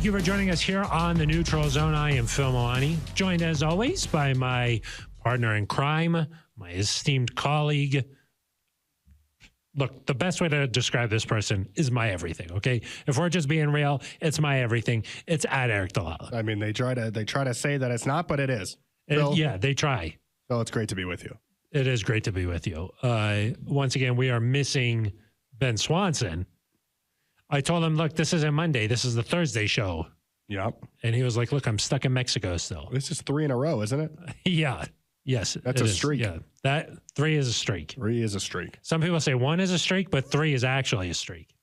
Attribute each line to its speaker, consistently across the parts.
Speaker 1: Thank you for joining us here on the Neutral Zone. I am Phil Milani, joined as always by my partner in crime, my esteemed colleague. Look, the best way to describe this person is my everything, okay? If we're just being real, it's my everything. It's at Aric DiLalla.
Speaker 2: I mean, they try to say that it's not, but it is.
Speaker 1: Yeah, they try.
Speaker 2: So it's great to be with you.
Speaker 1: It is great to be with you. Once again, we are missing Ben Swanson. I told him, look, this isn't Monday. This is the Thursday show.
Speaker 2: Yep.
Speaker 1: And he was like, look, I'm stuck in Mexico still.
Speaker 2: This is 3 in a row, isn't it?
Speaker 1: Yeah. Yes.
Speaker 2: That's a streak.
Speaker 1: Yeah. That 3 is a streak.
Speaker 2: 3 is a streak.
Speaker 1: Some people say 1 is a streak, but 3 is actually a streak.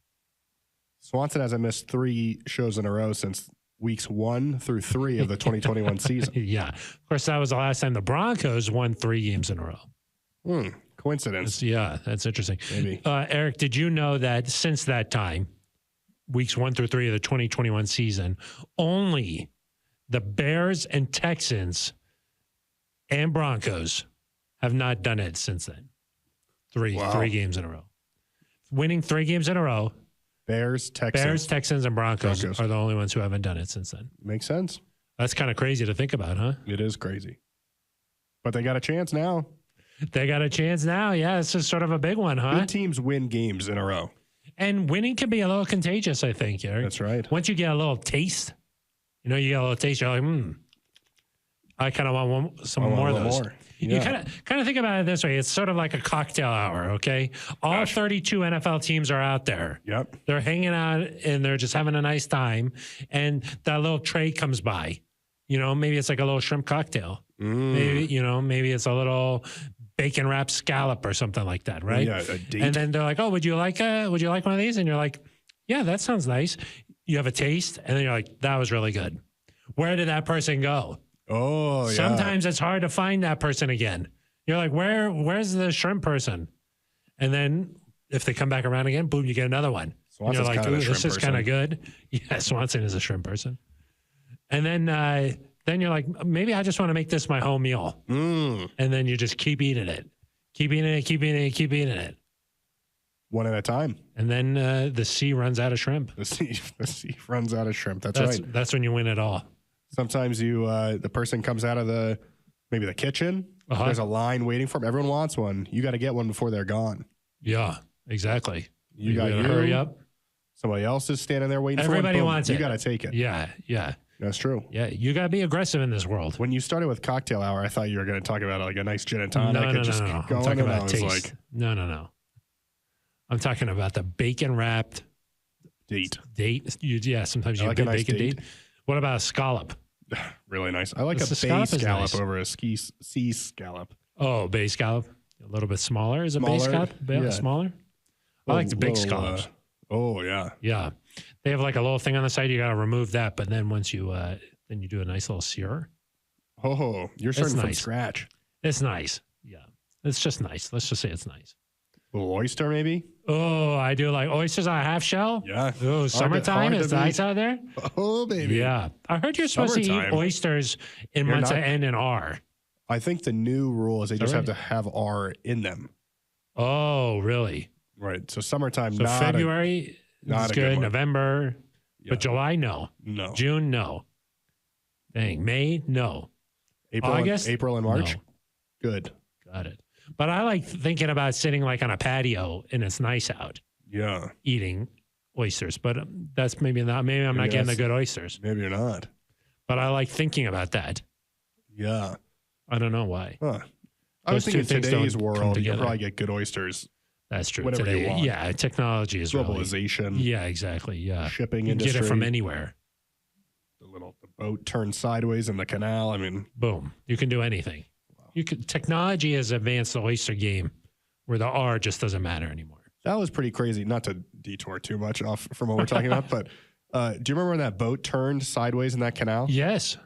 Speaker 2: Swanson hasn't missed 3 shows in a row since weeks 1 through 3 of the 2021 season.
Speaker 1: Yeah. Of course, that was the last time the Broncos won 3 games in a row.
Speaker 2: Coincidence.
Speaker 1: That's interesting.
Speaker 2: Maybe.
Speaker 1: Aric, did you know that since that time, weeks 1 through 3 of the 2021 season, only the Bears and Texans and Broncos have not done it since then? Three games in a row. Winning 3 games in a row.
Speaker 2: Bears, Texans,
Speaker 1: and Broncos are the only ones who haven't done it since then.
Speaker 2: Makes sense.
Speaker 1: That's kind of crazy to think about, huh?
Speaker 2: It is crazy. But they got a chance now.
Speaker 1: They got a chance now. Yeah, this is sort of a big one, huh?
Speaker 2: Good teams win games in a row.
Speaker 1: And winning can be a little contagious, I think, Aric.
Speaker 2: That's right.
Speaker 1: Once you get a little taste, you get a little taste, you're like, I kind of want some more of those. Yeah. You kind of think about it this way. It's sort of like a cocktail hour, okay? All 32 NFL teams are out there.
Speaker 2: Yep.
Speaker 1: They're hanging out and they're just having a nice time. And that little tray comes by. Maybe it's like a little shrimp cocktail. Maybe it's a little bacon wrapped scallop or something like that, right?
Speaker 2: Yeah, a date.
Speaker 1: And then they're like, "Oh, would you like one of these?" And you're like, "Yeah, that sounds nice." You have a taste, and then you're like, "That was really good." Where did that person go?
Speaker 2: Oh, yeah.
Speaker 1: Sometimes it's hard to find that person again. You're like, "Where's the shrimp person?" And then if they come back around again, boom, you get another one. And you're like, "Ooh, this is kind of good." Yeah, Swanson is a shrimp person. And then you're like, maybe I just want to make this my home meal. And then you just keep eating it. Keep eating it.
Speaker 2: One at a time.
Speaker 1: And then the sea runs out of shrimp.
Speaker 2: The sea runs out of shrimp. That's right.
Speaker 1: That's when you win it all.
Speaker 2: Sometimes the person comes out of maybe the kitchen. There's a line waiting for them. Everyone wants one. You got to get one before they're gone.
Speaker 1: Yeah, exactly.
Speaker 2: You got to
Speaker 1: hurry up.
Speaker 2: Somebody else is standing there waiting for it.
Speaker 1: Everybody wants it.
Speaker 2: You got to take it.
Speaker 1: Yeah.
Speaker 2: That's true.
Speaker 1: Yeah, you got to be aggressive in this world.
Speaker 2: When you started with cocktail hour, I thought you were going to talk about like a nice gin and tonic.
Speaker 1: No.
Speaker 2: I'm
Speaker 1: talking about taste. No. I'm talking about the bacon wrapped
Speaker 2: date.
Speaker 1: Sometimes you
Speaker 2: like
Speaker 1: have
Speaker 2: a nice
Speaker 1: bacon date. What about a scallop?
Speaker 2: Really nice. I like a bay scallop over a sea scallop.
Speaker 1: Oh, bay scallop. A little bit smaller. Is a bay scallop smaller? I like the big scallops.
Speaker 2: Oh, yeah.
Speaker 1: Yeah. They have like a little thing on the side. You got to remove that. But then once you do a nice little sear.
Speaker 2: Oh, you're starting from scratch.
Speaker 1: It's nice. Yeah. It's just nice. Let's just say it's nice.
Speaker 2: A little oyster, maybe?
Speaker 1: Oh, I do like oysters on a half shell.
Speaker 2: Yeah.
Speaker 1: Oh, summertime. It's nice out there.
Speaker 2: Oh, baby.
Speaker 1: Yeah. I heard you're supposed to eat oysters in months that end in R.
Speaker 2: I think the new rule is they just have to have R in them.
Speaker 1: Oh, really?
Speaker 2: Right. So summertime,
Speaker 1: so February is good. November. Yeah. But July, no. June, no. Dang. May, no.
Speaker 2: April and March?
Speaker 1: No.
Speaker 2: Good.
Speaker 1: Got it. But I like thinking about sitting like on a patio and it's nice out.
Speaker 2: Yeah.
Speaker 1: Eating oysters. But that's maybe not. Maybe I'm not getting the good oysters.
Speaker 2: Maybe you're not.
Speaker 1: But I like thinking about that.
Speaker 2: Yeah.
Speaker 1: I don't know why.
Speaker 2: Huh. I was thinking in today's world, you probably get good oysters.
Speaker 1: That's true.
Speaker 2: Whatever
Speaker 1: today,
Speaker 2: you want.
Speaker 1: Yeah, technology is
Speaker 2: globalization.
Speaker 1: Really, yeah, exactly. Yeah,
Speaker 2: shipping
Speaker 1: you
Speaker 2: industry.
Speaker 1: Get it from anywhere.
Speaker 2: The boat turns sideways in the canal. I mean,
Speaker 1: boom! You can do anything. Wow. Technology has advanced the oyster game, where the R just doesn't matter anymore.
Speaker 2: That was pretty crazy. Not to detour too much off from what we're talking about, but do you remember when that boat turned sideways in that canal?
Speaker 1: Yes.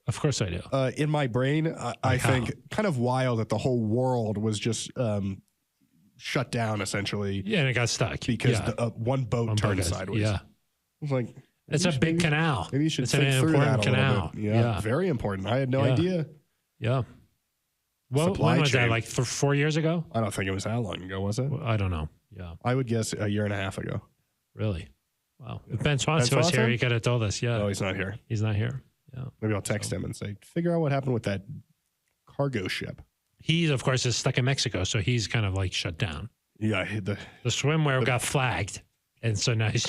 Speaker 1: Of course I do.
Speaker 2: In my brain, I think kind of wild that the whole world was just shut down essentially.
Speaker 1: Yeah, and it got stuck
Speaker 2: because one boat turned sideways.
Speaker 1: Yeah,
Speaker 2: I was like,
Speaker 1: it's a big canal.
Speaker 2: Maybe you should
Speaker 1: it's
Speaker 2: think
Speaker 1: an
Speaker 2: through
Speaker 1: important
Speaker 2: that a
Speaker 1: canal.
Speaker 2: Bit. Yeah, very important. I had no idea.
Speaker 1: Yeah. Well, when was that? Like 4 years ago?
Speaker 2: I don't think it was that long ago, was it?
Speaker 1: Well, I don't know. Yeah,
Speaker 2: I would guess a year and a half ago.
Speaker 1: Really? Wow. If Ben Swanson was here, he could have told us. Yeah.
Speaker 2: Oh, he's not here.
Speaker 1: He's not here. Yeah.
Speaker 2: Maybe I'll text him and say, figure out what happened with that cargo ship.
Speaker 1: He, of course, is stuck in Mexico, so he's kind of like shut down.
Speaker 2: Yeah.
Speaker 1: The swimwear got flagged, and so now he's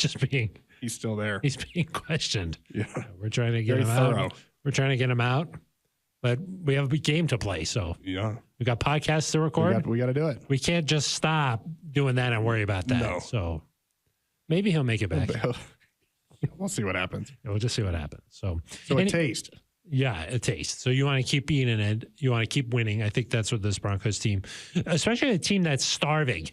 Speaker 2: still there.
Speaker 1: He's being questioned.
Speaker 2: Yeah.
Speaker 1: We're trying to get him out. We're trying to get him out, but we have a big game to play. So
Speaker 2: yeah,
Speaker 1: we got podcasts to record.
Speaker 2: We got to do it.
Speaker 1: We can't just stop doing that and worry about that.
Speaker 2: No.
Speaker 1: So maybe he'll make it back.
Speaker 2: We'll see what happens.
Speaker 1: We'll just see what happens. So
Speaker 2: a taste.
Speaker 1: Yeah, a taste. So you want to keep eating it. You want to keep winning. I think that's what this Broncos team, especially a team that's starving.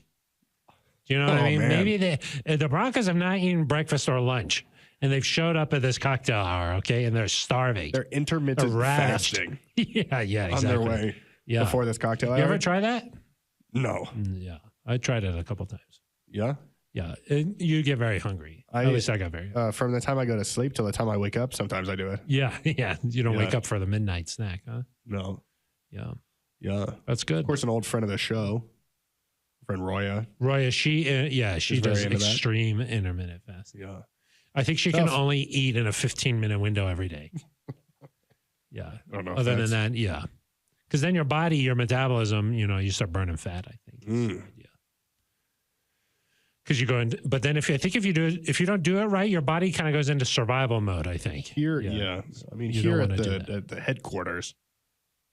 Speaker 1: You know what I mean? Man. Maybe the Broncos have not eaten breakfast or lunch, and they've showed up at this cocktail hour, okay, and they're starving.
Speaker 2: They're intermittent fasting.
Speaker 1: Yeah, exactly.
Speaker 2: On their way before this cocktail hour.
Speaker 1: You ever try that?
Speaker 2: No.
Speaker 1: Yeah, I tried it a couple times.
Speaker 2: Yeah?
Speaker 1: Yeah, you get very hungry. At least I got very hungry.
Speaker 2: From the time I go to sleep till the time I wake up, sometimes I do it.
Speaker 1: Yeah. You don't wake up for the midnight snack, huh?
Speaker 2: No.
Speaker 1: Yeah. That's good.
Speaker 2: Of course, an old friend of the show, friend Roya.
Speaker 1: She does extreme intermittent fasting.
Speaker 2: Yeah.
Speaker 1: I think she can only eat in a 15-minute window every day. Yeah.
Speaker 2: I don't know.
Speaker 1: Other than that, yeah. Because then your body, your metabolism, you start burning fat, I think. Because you go in, but then if you don't do it right, your body kind of goes into survival mode, I think.
Speaker 2: Here, I mean, here at the headquarters,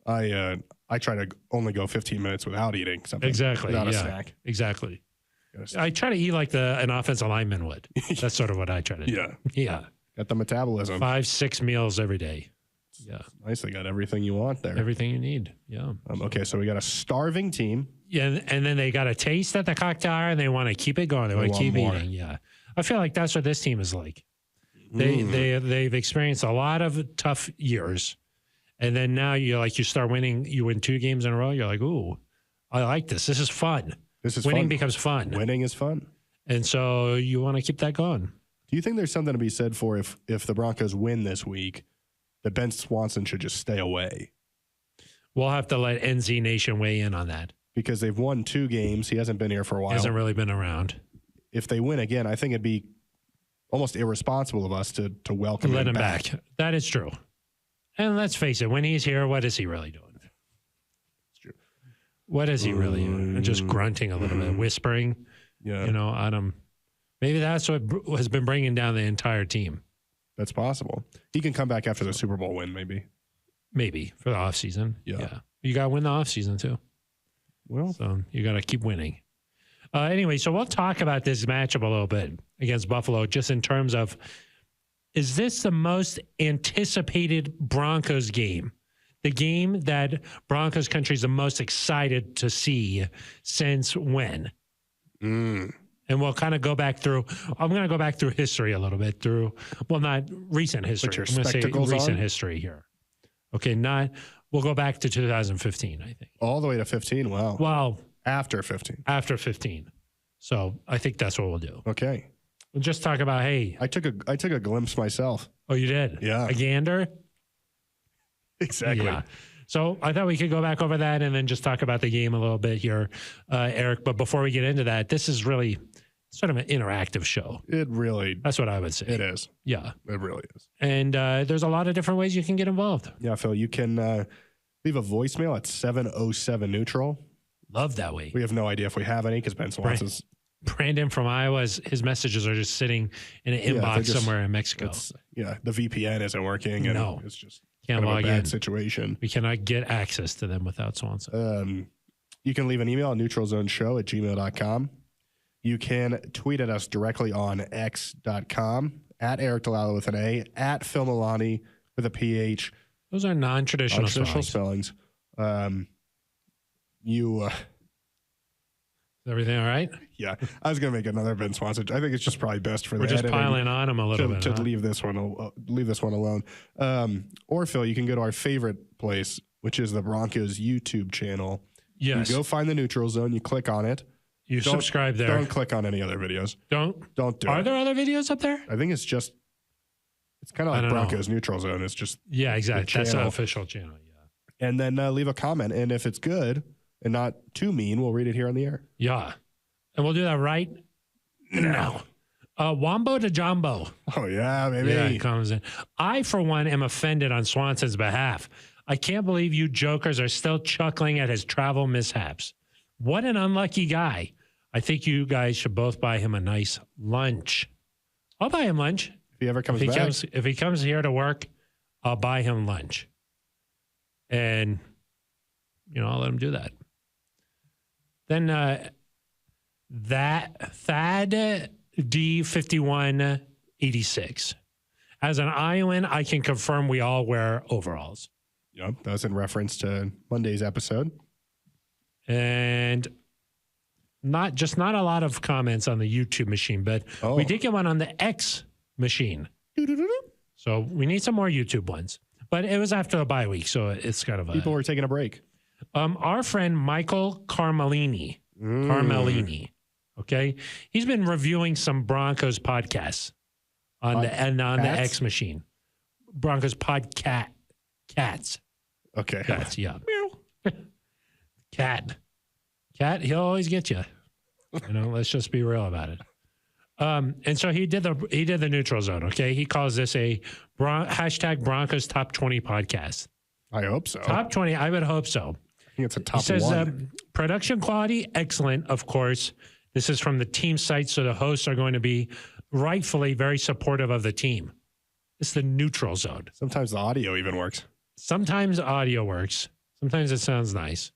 Speaker 2: I try to only go 15 minutes without eating something.
Speaker 1: Exactly.
Speaker 2: Without a snack.
Speaker 1: Exactly. I try to eat like an offensive lineman would. That's sort of what I try to do. Yeah.
Speaker 2: Got the metabolism.
Speaker 1: 5-6 meals every day. Yeah.
Speaker 2: Nicely got everything you want there.
Speaker 1: Everything you need. Yeah.
Speaker 2: Okay, so we got a starving team.
Speaker 1: Yeah, and then they got a taste at the cocktail hour, and they want to keep it going. They want to keep eating. Yeah. I feel like that's what this team is like. They've experienced a lot of tough years, and then now you start winning. You win 2 games in a row. You're like, ooh, I like this. This is fun. Winning becomes fun.
Speaker 2: Winning is fun,
Speaker 1: and so you want to keep that going.
Speaker 2: Do you think there's something to be said for if the Broncos win this week, that Ben Swanson should just stay away?
Speaker 1: We'll have to let NZ Nation weigh in on that.
Speaker 2: Because they've won 2 games. He hasn't been here for a while.
Speaker 1: He hasn't really been around.
Speaker 2: If they win again, I think it'd be almost irresponsible of us to welcome him back.
Speaker 1: That is true. And let's face it, when he's here, what is he really doing?
Speaker 2: It's true.
Speaker 1: What is he really doing? Just grunting a little bit, whispering.
Speaker 2: Yeah.
Speaker 1: Adam. Maybe that's what has been bringing down the entire team.
Speaker 2: That's possible. He can come back after the Super Bowl win, maybe.
Speaker 1: Maybe for the offseason.
Speaker 2: Yeah.
Speaker 1: You got to win the offseason too.
Speaker 2: Well,
Speaker 1: so you got to keep winning. Anyway, so we'll talk about this matchup a little bit against Buffalo, just in terms of, is this the most anticipated Broncos game? The game that Broncos country is the most excited to see since when? And we'll kind of go back through. I'm going to go back through history a little bit not recent history.
Speaker 2: Put your
Speaker 1: I'm going to say
Speaker 2: spectacles
Speaker 1: recent
Speaker 2: on?
Speaker 1: history here. Okay, we'll go back to 2015, I think.
Speaker 2: All the way to 15? Wow.
Speaker 1: Well,
Speaker 2: after 15.
Speaker 1: After 15. So I think that's what we'll do.
Speaker 2: Okay.
Speaker 1: We'll just talk about, hey.
Speaker 2: I took a glimpse myself.
Speaker 1: Oh, you did?
Speaker 2: Yeah.
Speaker 1: A gander?
Speaker 2: Exactly.
Speaker 1: Yeah. So I thought we could go back over that and then just talk about the game a little bit here, Eric. But before we get into that, this is really sort of an interactive show.
Speaker 2: That's
Speaker 1: what I would say.
Speaker 2: It is.
Speaker 1: Yeah.
Speaker 2: It really is.
Speaker 1: And there's a lot of different ways you can get involved.
Speaker 2: Yeah, Phil, you can leave a voicemail at 707 neutral.
Speaker 1: Love that way.
Speaker 2: We have no idea if we have any because Ben Swanson's.
Speaker 1: Brandon from Iowa, his messages are just sitting in an inbox somewhere in Mexico.
Speaker 2: The VPN isn't working. And it's just
Speaker 1: can't
Speaker 2: kind of
Speaker 1: log
Speaker 2: a bad
Speaker 1: in.
Speaker 2: situation.
Speaker 1: We cannot get access to them without Swanson.
Speaker 2: You can leave an email at neutralzoneshow@gmail.com. You can tweet at us directly on x.com, at Aric DiLalla with an A, at Phil Milani with a PH.
Speaker 1: Those are non-traditional
Speaker 2: spellings.
Speaker 1: Is everything all right?
Speaker 2: Yeah. I was going to make another Ben Swanson. I think it's just probably best for
Speaker 1: We're just piling on him a little bit.
Speaker 2: To leave this one alone. Or, Phil, you can go to our favorite place, which is the Broncos YouTube channel.
Speaker 1: Yes.
Speaker 2: You go find the Neutral Zone. You click on it.
Speaker 1: You subscribe there.
Speaker 2: Don't click on any other videos.
Speaker 1: Don't do it. Are there other videos up there?
Speaker 2: I think it's kind of like Broncos Neutral Zone. It's just
Speaker 1: exactly. That's an official channel. Yeah.
Speaker 2: And then leave a comment, and if it's good and not too mean, we'll read it here on the air.
Speaker 1: Yeah, and we'll do that right now. Wombo to Jumbo.
Speaker 2: Oh, yeah, maybe.
Speaker 1: Yeah, he comes in. I, for one, am offended on Swanson's behalf. I can't believe you jokers are still chuckling at his travel mishaps. What an unlucky guy. I think you guys should both buy him a nice lunch. I'll buy him lunch.
Speaker 2: If he ever comes back.
Speaker 1: If he comes here to work, I'll buy him lunch. And, I'll let him do that. Then that Thad D5186. As an Iowan, I can confirm we all wear overalls.
Speaker 2: Yep, that was in reference to Monday's episode.
Speaker 1: And not a lot of comments on the YouTube machine, but we did get one on the X machine. So we need some more YouTube ones. But it was after the bye week, so it's kind of
Speaker 2: people were taking a break.
Speaker 1: Our friend Michael Carmelini, okay, he's been reviewing some Broncos podcasts on the X machine. Broncos cats.
Speaker 2: Okay,
Speaker 1: cats, yeah. Cat, he'll always get you. Let's just be real about it. And so he did the neutral zone. Okay, he calls this a hashtag Broncos Top 20 podcast.
Speaker 2: I hope so.
Speaker 1: Top 20, I would hope so.
Speaker 2: I think it's a top
Speaker 1: he says,
Speaker 2: one.
Speaker 1: Production quality, excellent, of course. This is from the team site, so the hosts are going to be rightfully very supportive of the team. It's the neutral zone.
Speaker 2: Sometimes the audio even works.
Speaker 1: Sometimes audio works. Sometimes it sounds nice.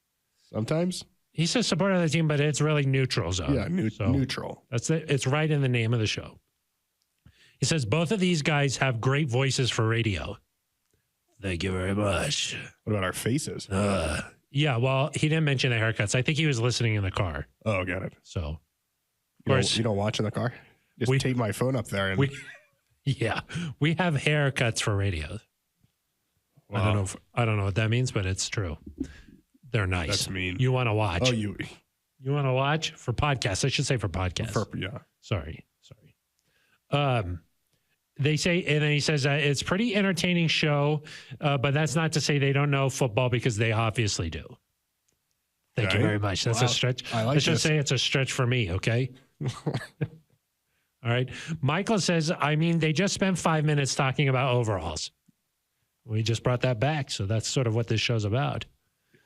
Speaker 2: Sometimes?
Speaker 1: He says supportive of the team, but it's really neutral zone.
Speaker 2: Yeah, neutral.
Speaker 1: That's it. It's right in the name of the show. He says both of these guys have great voices for radio. Thank you very much.
Speaker 2: What about our faces?
Speaker 1: Yeah, well, he didn't mention the haircuts. I think he was listening in the car.
Speaker 2: Oh, got it.
Speaker 1: So, of
Speaker 2: course, you don't watch in the car? Just tape my phone up there. And
Speaker 1: we have haircuts for radio. Wow. I don't know what that means, but it's true. They're nice.
Speaker 2: That's mean.
Speaker 1: You want to watch?
Speaker 2: Oh, you
Speaker 1: want to watch for podcasts? I should say for podcasts.
Speaker 2: Yeah.
Speaker 1: Sorry. They say, and then he says it's pretty entertaining show, but that's not to say they don't know football because they obviously do. Thank you very much. That's a stretch. Let's just say it's a stretch for me. Okay. All right. Michael says, they just spent 5 minutes talking about overalls. We just brought that back. So that's sort of what this show's about.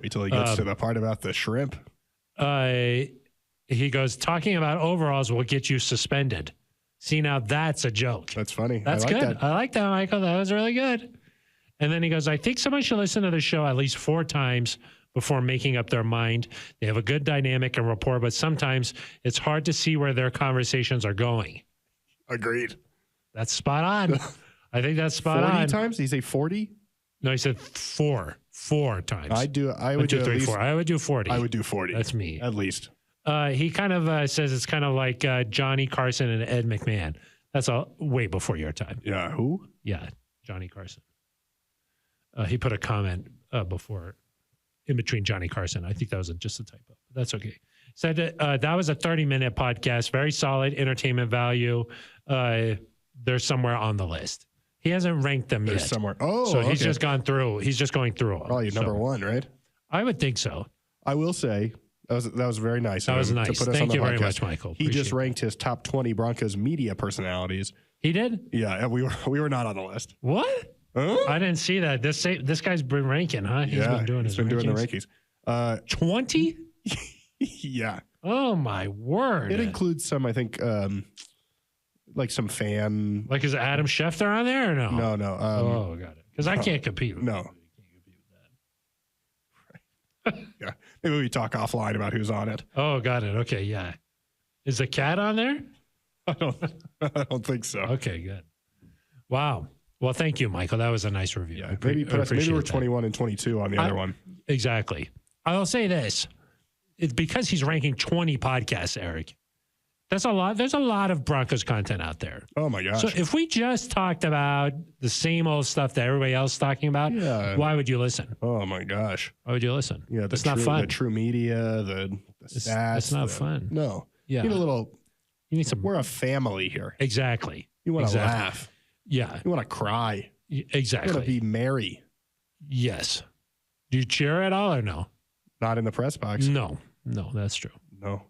Speaker 2: Wait till he gets to the part about the shrimp.
Speaker 1: He goes, talking about overalls will get you suspended. See, now that's a joke.
Speaker 2: That's funny.
Speaker 1: That's good. I like that, Michael. That was really good. And then he goes, I think someone should listen to the show at least 4 times before making up their mind. They have a good dynamic and rapport, but sometimes it's hard to see where their conversations are going.
Speaker 2: Agreed.
Speaker 1: That's spot on. I think that's spot
Speaker 2: 40
Speaker 1: on.
Speaker 2: 40 times? Did he say 40?
Speaker 1: No, he said 4. 4 times.
Speaker 2: I would do
Speaker 1: 3, 4. I would do 40.
Speaker 2: I would do 40.
Speaker 1: That's me.
Speaker 2: At least.
Speaker 1: He kind of says it's kind of like Johnny Carson and Ed McMahon. That's all way before your time.
Speaker 2: Yeah, who?
Speaker 1: Yeah, Johnny Carson. He put a comment before, in between Johnny Carson. I think that was just a typo. But that's okay. Said that was a 30-minute podcast. Very solid entertainment value. They're somewhere on the list. He hasn't ranked them yet.
Speaker 2: Somewhere. Oh,
Speaker 1: so he's just gone through. He's just going through them.
Speaker 2: Probably number one, right?
Speaker 1: I would think so.
Speaker 2: I will say that was very nice.
Speaker 1: That was nice.
Speaker 2: To put us
Speaker 1: Thank
Speaker 2: on
Speaker 1: you
Speaker 2: the
Speaker 1: very
Speaker 2: podcast.
Speaker 1: much, Michael.
Speaker 2: He just ranked his top 20 Broncos media personalities.
Speaker 1: He did?
Speaker 2: Yeah, we were not on the list.
Speaker 1: What? Huh? I didn't see that. This guy's been ranking, huh? He's been doing the rankings. 20?
Speaker 2: Yeah.
Speaker 1: Oh my word!
Speaker 2: It includes some, I think, like some fan.
Speaker 1: Like, is Adam Schefter on there or no?
Speaker 2: No.
Speaker 1: Oh, got it. Because I can't compete with
Speaker 2: that. Yeah, maybe we talk offline about who's on it.
Speaker 1: Oh, got it. Okay, yeah. Is the cat on there?
Speaker 2: I don't think so.
Speaker 1: Okay, good. Wow. Well, thank you, Michael. That was a nice review.
Speaker 2: Yeah, maybe we're 21 and 22 on the other one.
Speaker 1: Exactly. I'll say this. It's because he's ranking 20 podcasts, Aric. That's a lot. There's a lot of Broncos content out there.
Speaker 2: Oh, my gosh.
Speaker 1: So if we just talked about the same old stuff that everybody else is talking about, why would you listen?
Speaker 2: Oh, my gosh.
Speaker 1: Why would you listen?
Speaker 2: Yeah,
Speaker 1: it's not fun.
Speaker 2: The true media, the stats.
Speaker 1: It's not fun.
Speaker 2: No.
Speaker 1: Yeah.
Speaker 2: You need a little.
Speaker 1: You need some.
Speaker 2: We're a family here.
Speaker 1: Exactly.
Speaker 2: You want to laugh.
Speaker 1: Yeah.
Speaker 2: You want to cry.
Speaker 1: Exactly.
Speaker 2: You want to be merry.
Speaker 1: Yes. Do you cheer at all or no?
Speaker 2: Not in the press box.
Speaker 1: No, that's true.
Speaker 2: No.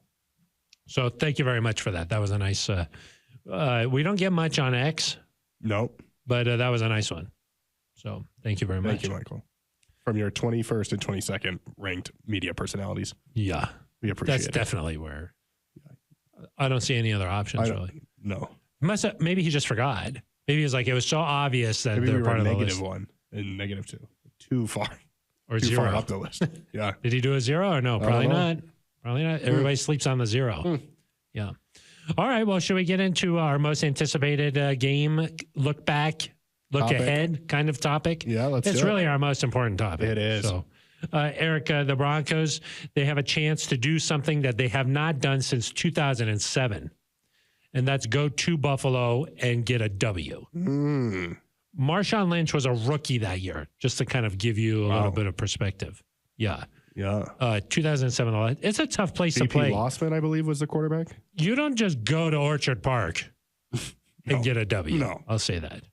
Speaker 1: So thank you very much for that. That was a nice We don't get much on X.
Speaker 2: Nope.
Speaker 1: But that was a nice one. So thank you very much.
Speaker 2: Thank you, Michael. From your 21st and 22nd ranked media personalities.
Speaker 1: Yeah.
Speaker 2: We appreciate
Speaker 1: That's definitely where I don't see any other options, really.
Speaker 2: No.
Speaker 1: Maybe he just forgot. Maybe he was like, it was so obvious that they're part of the list.
Speaker 2: -1 and -2. Too far.
Speaker 1: Or
Speaker 2: too
Speaker 1: 0.
Speaker 2: far up the list. Yeah.
Speaker 1: Did he do a 0 or no? Probably not. Probably not. Everybody sleeps on the 0. Yeah. All right. Well, should we get into our most anticipated game look back, look ahead kind of topic?
Speaker 2: Yeah, let's do it.
Speaker 1: It's really our most important topic.
Speaker 2: It is.
Speaker 1: So, Aric, the Broncos, they have a chance to do something that they have not done since 2007, and that's go to Buffalo and get a W. Marshawn Lynch was a rookie that year, just to kind of give you a little bit of perspective. Yeah.
Speaker 2: Yeah.
Speaker 1: 2007. It's a tough place to play.
Speaker 2: Lossman, I believe, was the quarterback.
Speaker 1: You don't just go to Orchard Park and get a W.
Speaker 2: No.
Speaker 1: I'll say that.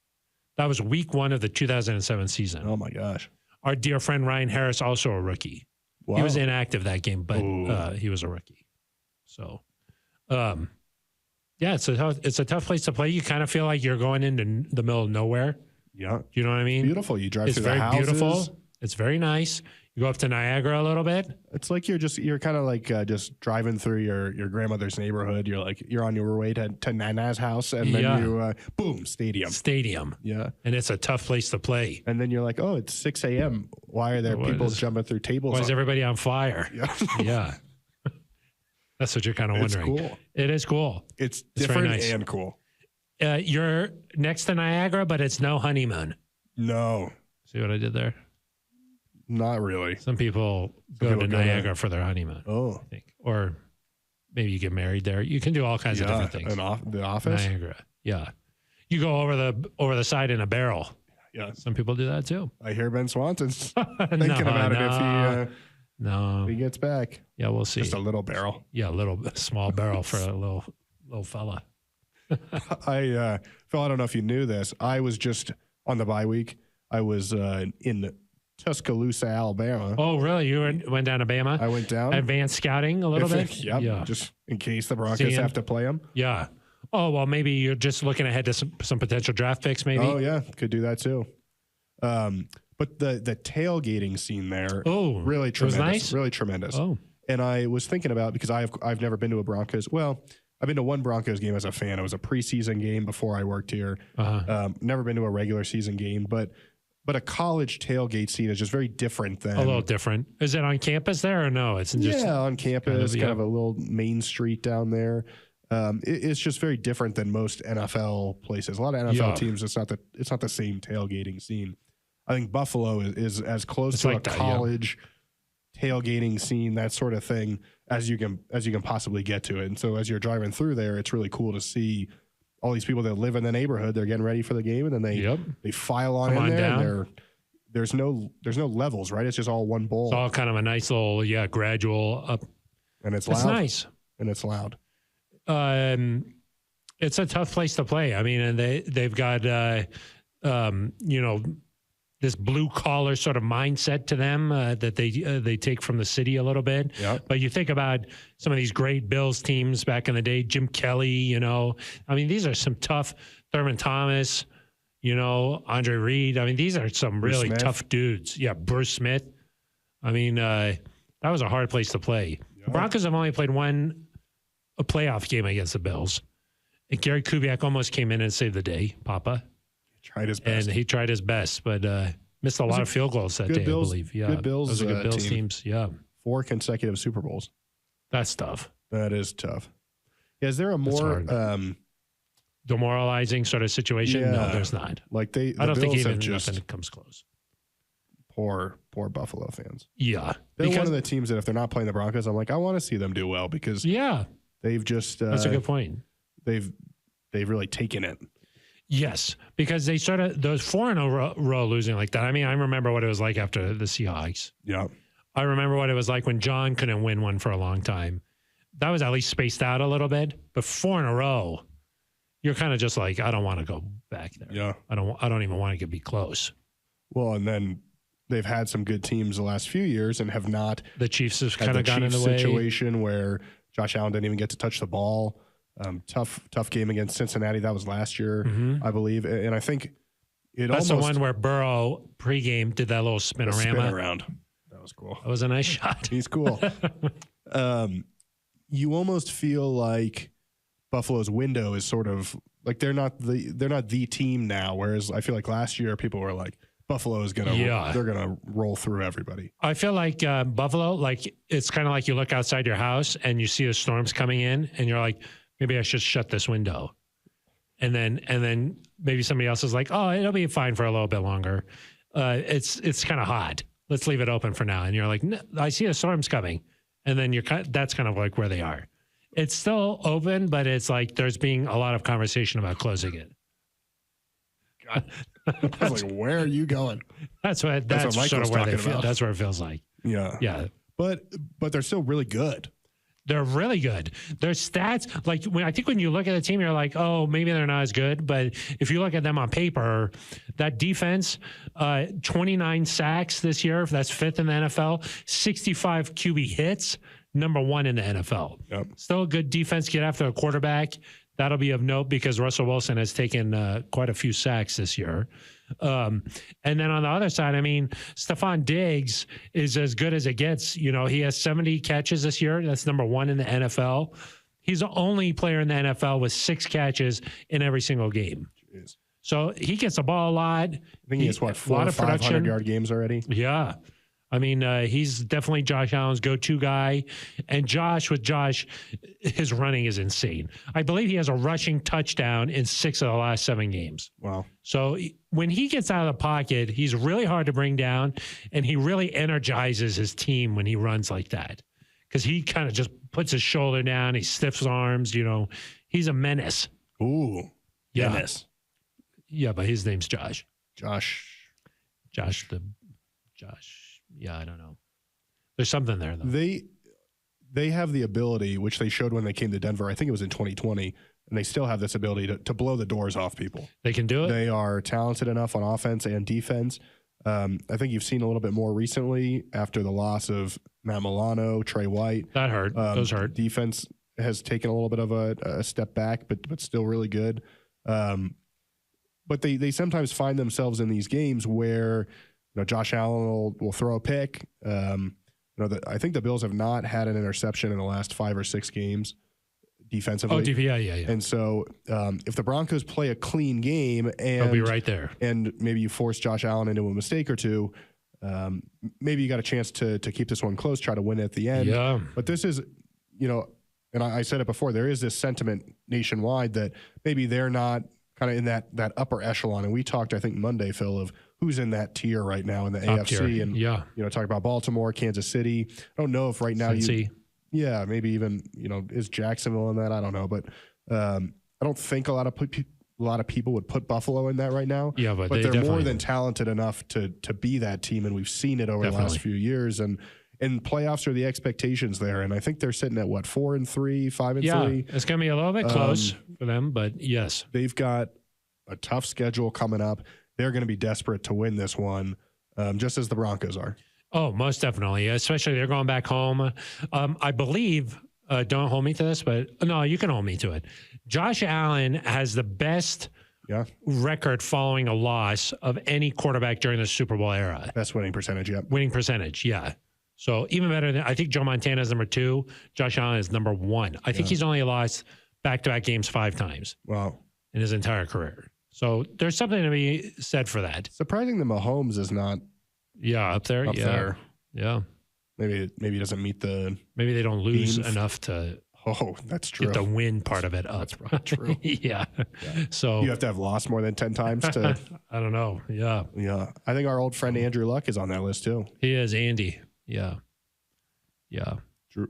Speaker 1: That was week 1 of the 2007 season.
Speaker 2: Oh, my gosh.
Speaker 1: Our dear friend Ryan Harris, also a rookie.
Speaker 2: Wow.
Speaker 1: He was inactive that game, but he was a rookie. So, yeah, it's a tough place to play. You kind of feel like you're going into the middle of nowhere.
Speaker 2: Yeah.
Speaker 1: You know what I mean?
Speaker 2: Beautiful. You drive through the houses.
Speaker 1: It's very beautiful. It's very nice. You go up to Niagara a little bit.
Speaker 2: It's like you're kind of like just driving through your grandmother's neighborhood. You're on your way to Nana's house, and then you boom, stadium. Yeah,
Speaker 1: and it's a tough place to play.
Speaker 2: And then you're like, oh, it's 6 a.m. Why are there people jumping through tables?
Speaker 1: Why is everybody on fire?
Speaker 2: Yeah,
Speaker 1: yeah. That's what you're kind of wondering.
Speaker 2: It's cool.
Speaker 1: It is cool.
Speaker 2: It's different and cool.
Speaker 1: You're next to Niagara, but it's no honeymoon.
Speaker 2: No.
Speaker 1: See what I did there?
Speaker 2: Not really.
Speaker 1: Some people go to Niagara for their honeymoon.
Speaker 2: Oh.
Speaker 1: I think. Or maybe you get married there. You can do all kinds of different things.
Speaker 2: The office?
Speaker 1: Niagara. Yeah. You go over the side in a barrel.
Speaker 2: Yeah.
Speaker 1: Some people do that too.
Speaker 2: I hear Ben Swanson's thinking about it if he gets back.
Speaker 1: Yeah, we'll see.
Speaker 2: Just a little barrel.
Speaker 1: Yeah, a little small barrel for a little fella.
Speaker 2: Phil, I don't know if you knew this. I was just on the bye week. I was in Tuscaloosa, Alabama.
Speaker 1: Oh, really? You went down to Bama?
Speaker 2: I went down.
Speaker 1: Advanced scouting a little bit?
Speaker 2: Yep, yeah. Just in case the Broncos have to play them.
Speaker 1: Yeah. Oh, well, maybe you're just looking ahead to some potential draft picks, maybe?
Speaker 2: Oh, yeah. Could do that, too. But the tailgating scene there, really tremendous.
Speaker 1: It was nice?
Speaker 2: Really tremendous.
Speaker 1: Oh.
Speaker 2: And I was thinking about, because I've never been to a Broncos. Well, I've been to one Broncos game as a fan. It was a preseason game before I worked here. Never been to a regular season game, but a college tailgate scene is just very different than...
Speaker 1: A little different. Is it on campus there or no? It's just
Speaker 2: on campus, kind of a little main street down there. It's just very different than most NFL places. A lot of NFL teams, it's not the same tailgating scene. I think Buffalo is as close to a college tailgating scene, that sort of thing, as you can possibly get to it. And so as you're driving through there, it's really cool to see all these people that live in the neighborhood. They're getting ready for the game, and then they file on in there. And there's no levels, right? It's just all one bowl.
Speaker 1: It's all kind of a nice little gradual up,
Speaker 2: and it's loud.
Speaker 1: It's nice,
Speaker 2: and it's loud.
Speaker 1: It's a tough place to play. I mean, and they've got this blue collar sort of mindset to them that they take from the city a little bit.
Speaker 2: Yep.
Speaker 1: But you think about some of these great Bills teams back in the day, Jim Kelly, I mean, these are some tough, Thurman Thomas, Andre Reed. I mean, these are some really tough dudes. Yeah, Bruce Smith. I mean, that was a hard place to play. Yep. The Broncos have only played a playoff game against the Bills. And Gary Kubiak almost came in and saved the day, Papa.
Speaker 2: Tried his best.
Speaker 1: And he tried his best, but missed a lot of field goals that day, I believe. Yeah,
Speaker 2: good Bills.
Speaker 1: Those are good Bills teams. Yeah.
Speaker 2: 4 consecutive Super Bowls.
Speaker 1: That's tough.
Speaker 2: That is tough. Yeah, is there a more
Speaker 1: demoralizing sort of situation? Yeah. No, there's not.
Speaker 2: Like I
Speaker 1: don't
Speaker 2: Bills
Speaker 1: think even
Speaker 2: nothing
Speaker 1: comes close.
Speaker 2: Poor Buffalo fans.
Speaker 1: Yeah.
Speaker 2: They're one of the teams that if they're not playing the Broncos, I'm like, I want to see them do well because they've just
Speaker 1: that's a good point.
Speaker 2: They've really taken it.
Speaker 1: Yes, because they started those 4 in a row losing like that. I mean, I remember what it was like after the Seahawks.
Speaker 2: Yeah.
Speaker 1: I remember what it was like when John couldn't win one for a long time. That was at least spaced out a little bit, but 4 in a row, you're kind of just like, I don't want to go back there.
Speaker 2: Yeah.
Speaker 1: I don't even want to be close.
Speaker 2: Well, and then they've had some good teams the last few years and have not.
Speaker 1: The Chiefs have kind of gotten in the way.
Speaker 2: Situation where Josh Allen didn't even get to touch the ball. Tough game against Cincinnati. That was last year, I believe. And I think
Speaker 1: that's the one where Burrow pregame did that little spinorama.
Speaker 2: Spin around. That was cool.
Speaker 1: That was a nice shot.
Speaker 2: He's cool. You almost feel like Buffalo's window is sort of like they're not the team now. Whereas I feel like last year people were like, Buffalo is they're gonna roll through everybody.
Speaker 1: I feel like Buffalo, like it's kind of like you look outside your house and you see the storms coming in, and you're like, maybe I should shut this window, and then maybe somebody else is like, oh, it'll be fine for a little bit longer. It's kind of hot. Let's leave it open for now. And you're like, no, I see the storms coming, and then that's kind of like where they are. It's still open, but it's like there's being a lot of conversation about closing it.
Speaker 2: God. I was like, where are you going?
Speaker 1: That's sort of where they feel. That's where it feels like.
Speaker 2: Yeah. But they're still really good.
Speaker 1: They're really good. Their stats, like I think when you look at the team, you're like, oh, maybe they're not as good. But if you look at them on paper, that defense, 29 sacks this year. That's 5th in the NFL. 65 QB hits, number 1 in the NFL.
Speaker 2: Yep.
Speaker 1: Still a good defense. Get after a quarterback. That'll be of note because Russell Wilson has taken quite a few sacks this year. And then on the other side, I mean, Stephon Diggs is as good as it gets. You know, he has 70 catches this year. That's number 1 in the NFL. He's the only player in the NFL with 6 catches in every single game.
Speaker 2: Jeez.
Speaker 1: So he gets the ball a lot.
Speaker 2: I think he has, 4 or 500-yard games already?
Speaker 1: Yeah. I mean, he's definitely Josh Allen's go-to guy. And Josh, his running is insane. I believe he has a rushing touchdown in 6 of the last 7 games.
Speaker 2: Wow.
Speaker 1: So when he gets out of the pocket, he's really hard to bring down, and he really energizes his team when he runs like that. Because he kind of just puts his shoulder down, he stiffs arms, you know. He's a menace.
Speaker 2: Ooh.
Speaker 1: Yeah.
Speaker 2: Menace.
Speaker 1: Yeah, but his name's Josh.
Speaker 2: Josh.
Speaker 1: Yeah, I don't know. There's something there, though.
Speaker 2: They have the ability, which they showed when they came to Denver, I think it was in 2020, and they still have this ability to blow the doors off people.
Speaker 1: They can do it?
Speaker 2: They are talented enough on offense and defense. I think you've seen a little bit more recently after the loss of Matt Milano, Trey White.
Speaker 1: That hurt. Those hurt.
Speaker 2: Defense has taken a little bit of a step back, but still really good. But they sometimes find themselves in these games where Josh Allen will throw a pick. I think the Bills have not had an interception in the last 5 or 6 games defensively.
Speaker 1: Oh, yeah.
Speaker 2: And so if the Broncos play a clean game and
Speaker 1: they'll be right there, and
Speaker 2: maybe you force Josh Allen into a mistake or two, maybe you got a chance to keep this one close, try to win at the end.
Speaker 1: Yeah.
Speaker 2: But this is, and I said it before, there is this sentiment nationwide that maybe they're not kind of in that upper echelon. And we talked, I think, Monday, Phil, of who's in that tier right now in the
Speaker 1: top
Speaker 2: AFC.
Speaker 1: Tier.
Speaker 2: And, talk about Baltimore, Kansas City. I don't know if right now maybe even, is Jacksonville in that? I don't know. But I don't think a lot of people would put Buffalo in that right now.
Speaker 1: Yeah, but
Speaker 2: they're more than talented enough to be that team. And we've seen it over the last few years. And playoffs are the expectations there. And I think they're sitting at 4-3, 5-3.
Speaker 1: Yeah, it's going to be a little bit close for them, but yes.
Speaker 2: They've got a tough schedule coming up. They're going to be desperate to win this one, just as the Broncos are.
Speaker 1: Oh, most definitely. Especially they're going back home. I believe, don't hold me to this, but no, you can hold me to it. Josh Allen has the best record following a loss of any quarterback during the Super Bowl era.
Speaker 2: Best winning percentage, yeah.
Speaker 1: Winning percentage, yeah. So even better than, I think Joe Montana is number 2. Josh Allen is number 1. I think he's only lost back-to-back games 5 times.
Speaker 2: Wow.
Speaker 1: In his entire career. So there's something to be said for that.
Speaker 2: Surprising that Mahomes is not
Speaker 1: up there. Yeah.
Speaker 2: Maybe he doesn't meet the
Speaker 1: maybe they don't lose enough to
Speaker 2: that's true.
Speaker 1: Get the win part of it up.
Speaker 2: That's probably true.
Speaker 1: Yeah. So
Speaker 2: you have to have lost more than 10 times to
Speaker 1: I don't know. Yeah.
Speaker 2: Yeah. I think our old friend Andrew Luck is on that list too.
Speaker 1: He is, Andy. Yeah.
Speaker 2: Drew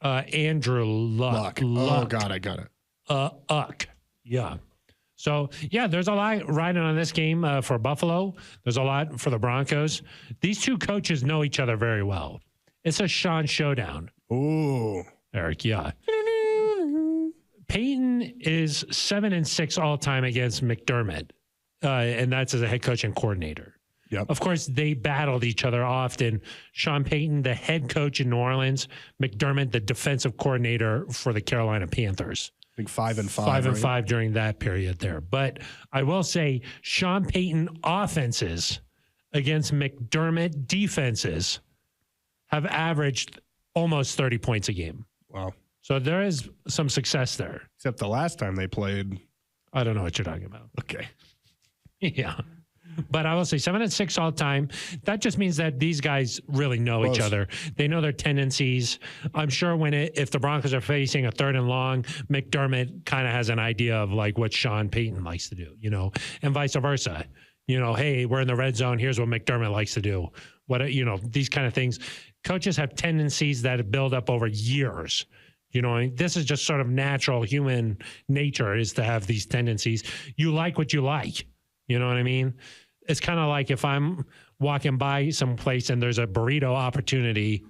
Speaker 1: Andrew Luck.
Speaker 2: Oh God, I got it.
Speaker 1: Uck. Yeah. So, there's a lot riding on this game for Buffalo. There's a lot for the Broncos. These two coaches know each other very well. It's a Sean showdown.
Speaker 2: Ooh.
Speaker 1: Eric, yeah. Peyton is 7-6 all time against McDermott, and that's as a head coach and coordinator.
Speaker 2: Yep.
Speaker 1: Of course, they battled each other often. Sean Payton, the head coach in New Orleans, McDermott, the defensive coordinator for the Carolina Panthers.
Speaker 2: I think 5-5.
Speaker 1: 5-5 during that period there. But I will say Sean Payton offenses against McDermott defenses have averaged almost 30 points a game.
Speaker 2: Wow.
Speaker 1: So there is some success there.
Speaker 2: Except the last time they played.
Speaker 1: I don't know what you're talking about.
Speaker 2: Okay.
Speaker 1: Yeah. But I will say 7-6 all time. That just means that these guys really know each other. They know their tendencies. I'm sure if the Broncos are facing a 3rd and long, McDermott kind of has an idea of like what Sean Payton likes to do, and vice versa. Hey, we're in the red zone. Here's what McDermott likes to do. These kind of things. Coaches have tendencies that build up over years. This is just sort of natural human nature is to have these tendencies. You like what you like. You know what I mean? It's kind of like if I'm walking by some place and there's a burrito opportunity,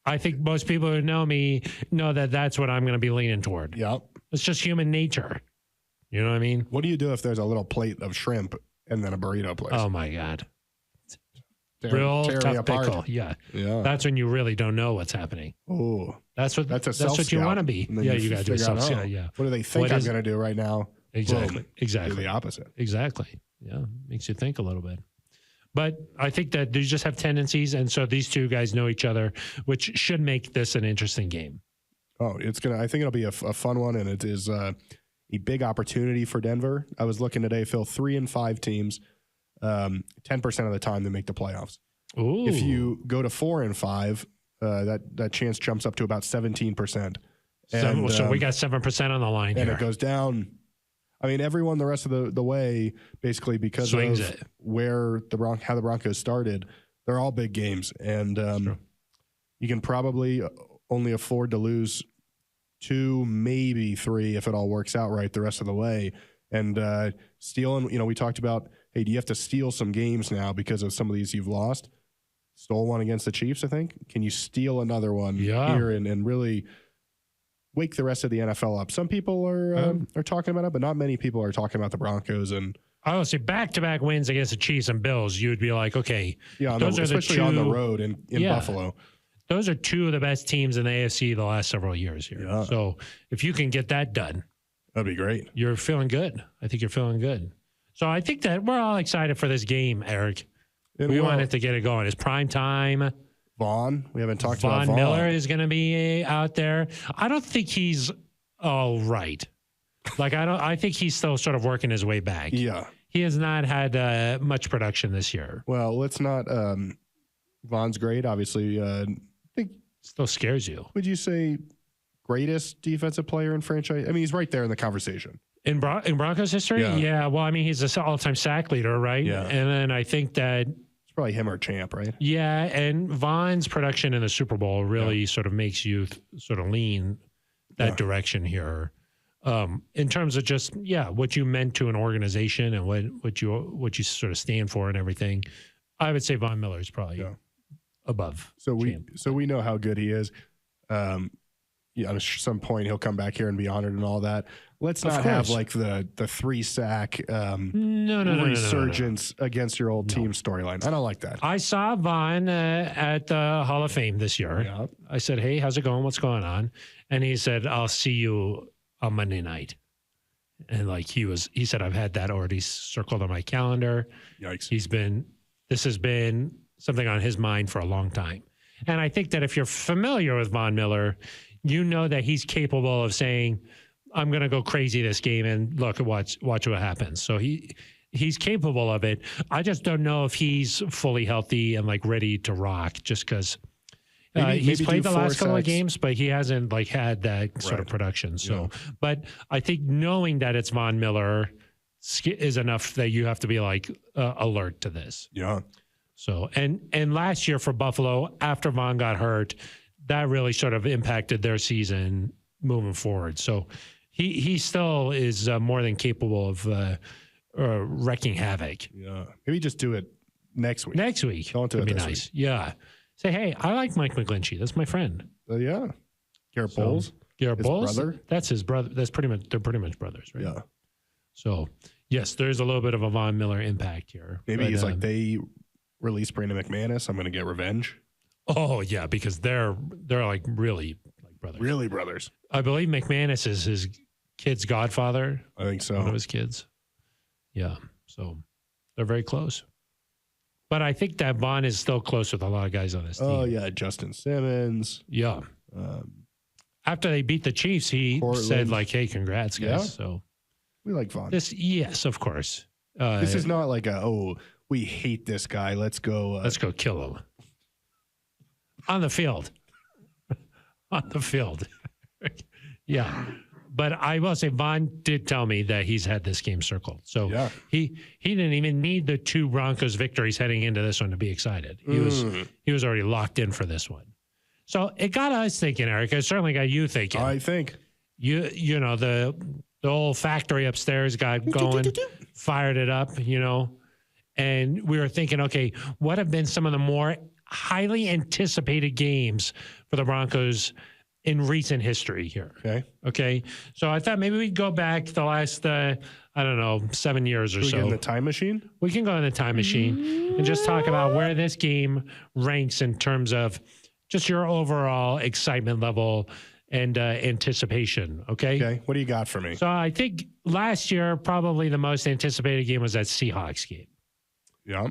Speaker 1: I think most people who know me know that that's what I'm going to be leaning toward.
Speaker 2: Yep.
Speaker 1: It's just human nature. You know what I mean?
Speaker 2: What do you do if there's a little plate of shrimp and then a burrito place?
Speaker 1: Oh, my God. Real tough pickle. Yeah. That's when you really don't know what's happening.
Speaker 2: Oh,
Speaker 1: that's what you want to be. Yeah, you got to do a self-scout. Yeah.
Speaker 2: What do they think I'm going to do right now?
Speaker 1: Exactly.
Speaker 2: Boom.
Speaker 1: Exactly.
Speaker 2: Do the opposite.
Speaker 1: Exactly. Yeah. Makes you think a little bit. But I think that they just have tendencies. And so these two guys know each other, which should make this an interesting game.
Speaker 2: Oh, I think it'll be a fun one. And it is a big opportunity for Denver. I was looking today, Phil, 3-5 teams, 10% of the time they make the playoffs.
Speaker 1: Ooh.
Speaker 2: If you go to 4-5, that chance jumps up to about 17%.
Speaker 1: So we got 7% on the line
Speaker 2: and
Speaker 1: here.
Speaker 2: It goes down. I mean, everyone the rest of the way, basically because
Speaker 1: Swings
Speaker 2: of
Speaker 1: it.
Speaker 2: how the Broncos started, they're all big games. And you can probably only afford to lose 2, maybe 3 if it all works out right the rest of the way. And stealing, we talked about, hey, do you have to steal some games now because of some of these you've lost? Stole one against the Chiefs, I think. Can you steal another one here and really wake the rest of the NFL up? Some people are talking about it, but not many people are talking about the Broncos. And
Speaker 1: I would say back-to-back wins against the Chiefs and Bills, you'd be like, okay.
Speaker 2: Yeah, especially on the road in Buffalo.
Speaker 1: Those are 2 of the best teams in the AFC the last several years here. Yeah. So if you can get that done.
Speaker 2: That'd be great.
Speaker 1: You're feeling good. I think you're feeling good. So I think that we're all excited for this game, Eric. We wanted to get it going. It's prime time.
Speaker 2: Vaughn. We haven't talked about Vaughn.
Speaker 1: Von Miller is going to be out there. I don't think he's all right. I think he's still sort of working his way back.
Speaker 2: Yeah.
Speaker 1: He has not had much production this year.
Speaker 2: Well, let's not. Vaughn's great, obviously. I think
Speaker 1: still scares you.
Speaker 2: Would you say greatest defensive player in franchise? I mean, he's right there in the conversation.
Speaker 1: In Broncos history? Yeah. Well, I mean, he's an all-time sack leader, right?
Speaker 2: Yeah.
Speaker 1: And then I think that
Speaker 2: it's probably him or Champ, right?
Speaker 1: Yeah, and Vaughn's production in the Super Bowl really sort of makes you sort of lean that direction here. In terms of just what you meant to an organization and what you sort of stand for and everything, I would say Von Miller is probably above.
Speaker 2: So we know how good he is. At some point he'll come back here and be honored and all that. Let's not have like the 3-sack resurgence against your old team storyline. I don't like that.
Speaker 1: I saw Vaughn at the Hall of Fame this year.
Speaker 2: Yeah.
Speaker 1: I said, "Hey, how's it going? What's going on?" And he said, "I'll see you on Monday night." And he said, "I've had that already circled on my calendar."
Speaker 2: Yikes.
Speaker 1: This has been something on his mind for a long time. And I think that if you're familiar with Von Miller, you know that he's capable of saying, I'm going to go crazy this game and watch what happens. So he's capable of it. I just don't know if he's fully healthy and ready to rock just because he's played the last couple of games, but he hasn't had that sort of production. So, but I think knowing that it's Von Miller is enough that you have to be alert to this.
Speaker 2: Yeah.
Speaker 1: So, and last year for Buffalo, after Von got hurt, that really sort of impacted their season moving forward. So he still is more than capable of wrecking havoc.
Speaker 2: Yeah. Maybe just do it next week.
Speaker 1: Next week.
Speaker 2: Don't do it
Speaker 1: be
Speaker 2: this
Speaker 1: nice.
Speaker 2: week.
Speaker 1: Yeah. Say, hey, I like Mike McGlinchey. That's my friend.
Speaker 2: Yeah. Garrett Bowles.
Speaker 1: Garrett Bowles?
Speaker 2: Brother?
Speaker 1: That's his brother. They're pretty much brothers, right?
Speaker 2: Yeah.
Speaker 1: So, yes, there's a little bit of a Von Miller impact here.
Speaker 2: Maybe he's like, they release Brandon McManus, I'm going to get revenge.
Speaker 1: Oh, yeah, because they're like really like brothers.
Speaker 2: Really brothers.
Speaker 1: I believe McManus is his kid's godfather.
Speaker 2: I think so.
Speaker 1: One of his kids. Yeah, so they're very close. But I think that Von is still close with a lot of guys on his team.
Speaker 2: Oh, yeah, Justin Simmons.
Speaker 1: Yeah. After they beat the Chiefs, he said, like, hey, congrats, guys.
Speaker 2: Yeah.
Speaker 1: So
Speaker 2: we like Von.
Speaker 1: Yes, of course.
Speaker 2: This is not like we hate this guy. Let's go
Speaker 1: kill him. On the field. On the field. Yeah. But I will say Von did tell me that he's had this game circled. So he didn't even need the 2 Broncos victories heading into this one to be excited. He was already locked in for this one. So it got us thinking, Eric. It certainly got you thinking.
Speaker 2: I think.
Speaker 1: You know, the whole factory upstairs got going, fired it up, you know. And we were thinking, okay, what have been some of the more highly anticipated games for the Broncos in recent history here? Okay. So I thought maybe we'd go back the last, 7 years or so.
Speaker 2: Can we get in the time machine?
Speaker 1: We can go in the time machine and just talk about where this game ranks in terms of just your overall excitement level and anticipation. Okay.
Speaker 2: What do you got for me?
Speaker 1: So I think last year, probably the most anticipated game was that Seahawks game.
Speaker 2: Yeah.